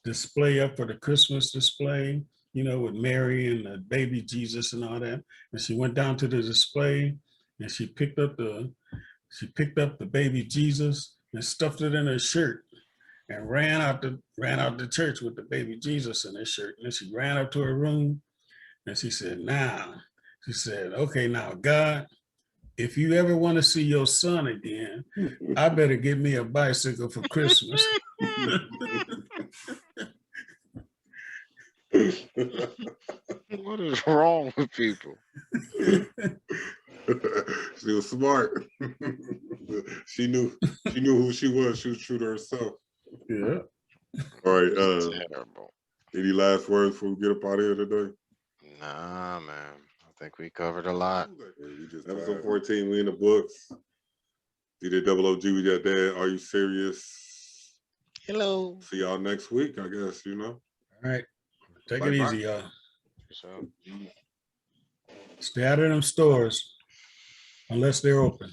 display up for the Christmas display, with Mary and the baby Jesus and all that. And she went down to the display and she picked up the baby Jesus and stuffed it in her shirt and ran out the church with the baby Jesus in her shirt. And then she ran up to her room and she said, "Okay, now God, if you ever want to see your son again, I better get me a bicycle for Christmas." What is wrong with people? She was smart. She knew who she was. She was true to herself. Yeah. All right. Terrible. Any last words before we get up out of here today? Nah, man. I think we covered a lot. Yeah, we just episode 14. We in the books. DJ00G, we got that. Are you serious? Hello. See y'all next week, I guess, All right. Take Bye-bye. it easy, y'all. So. Stay out of them stores unless they're open.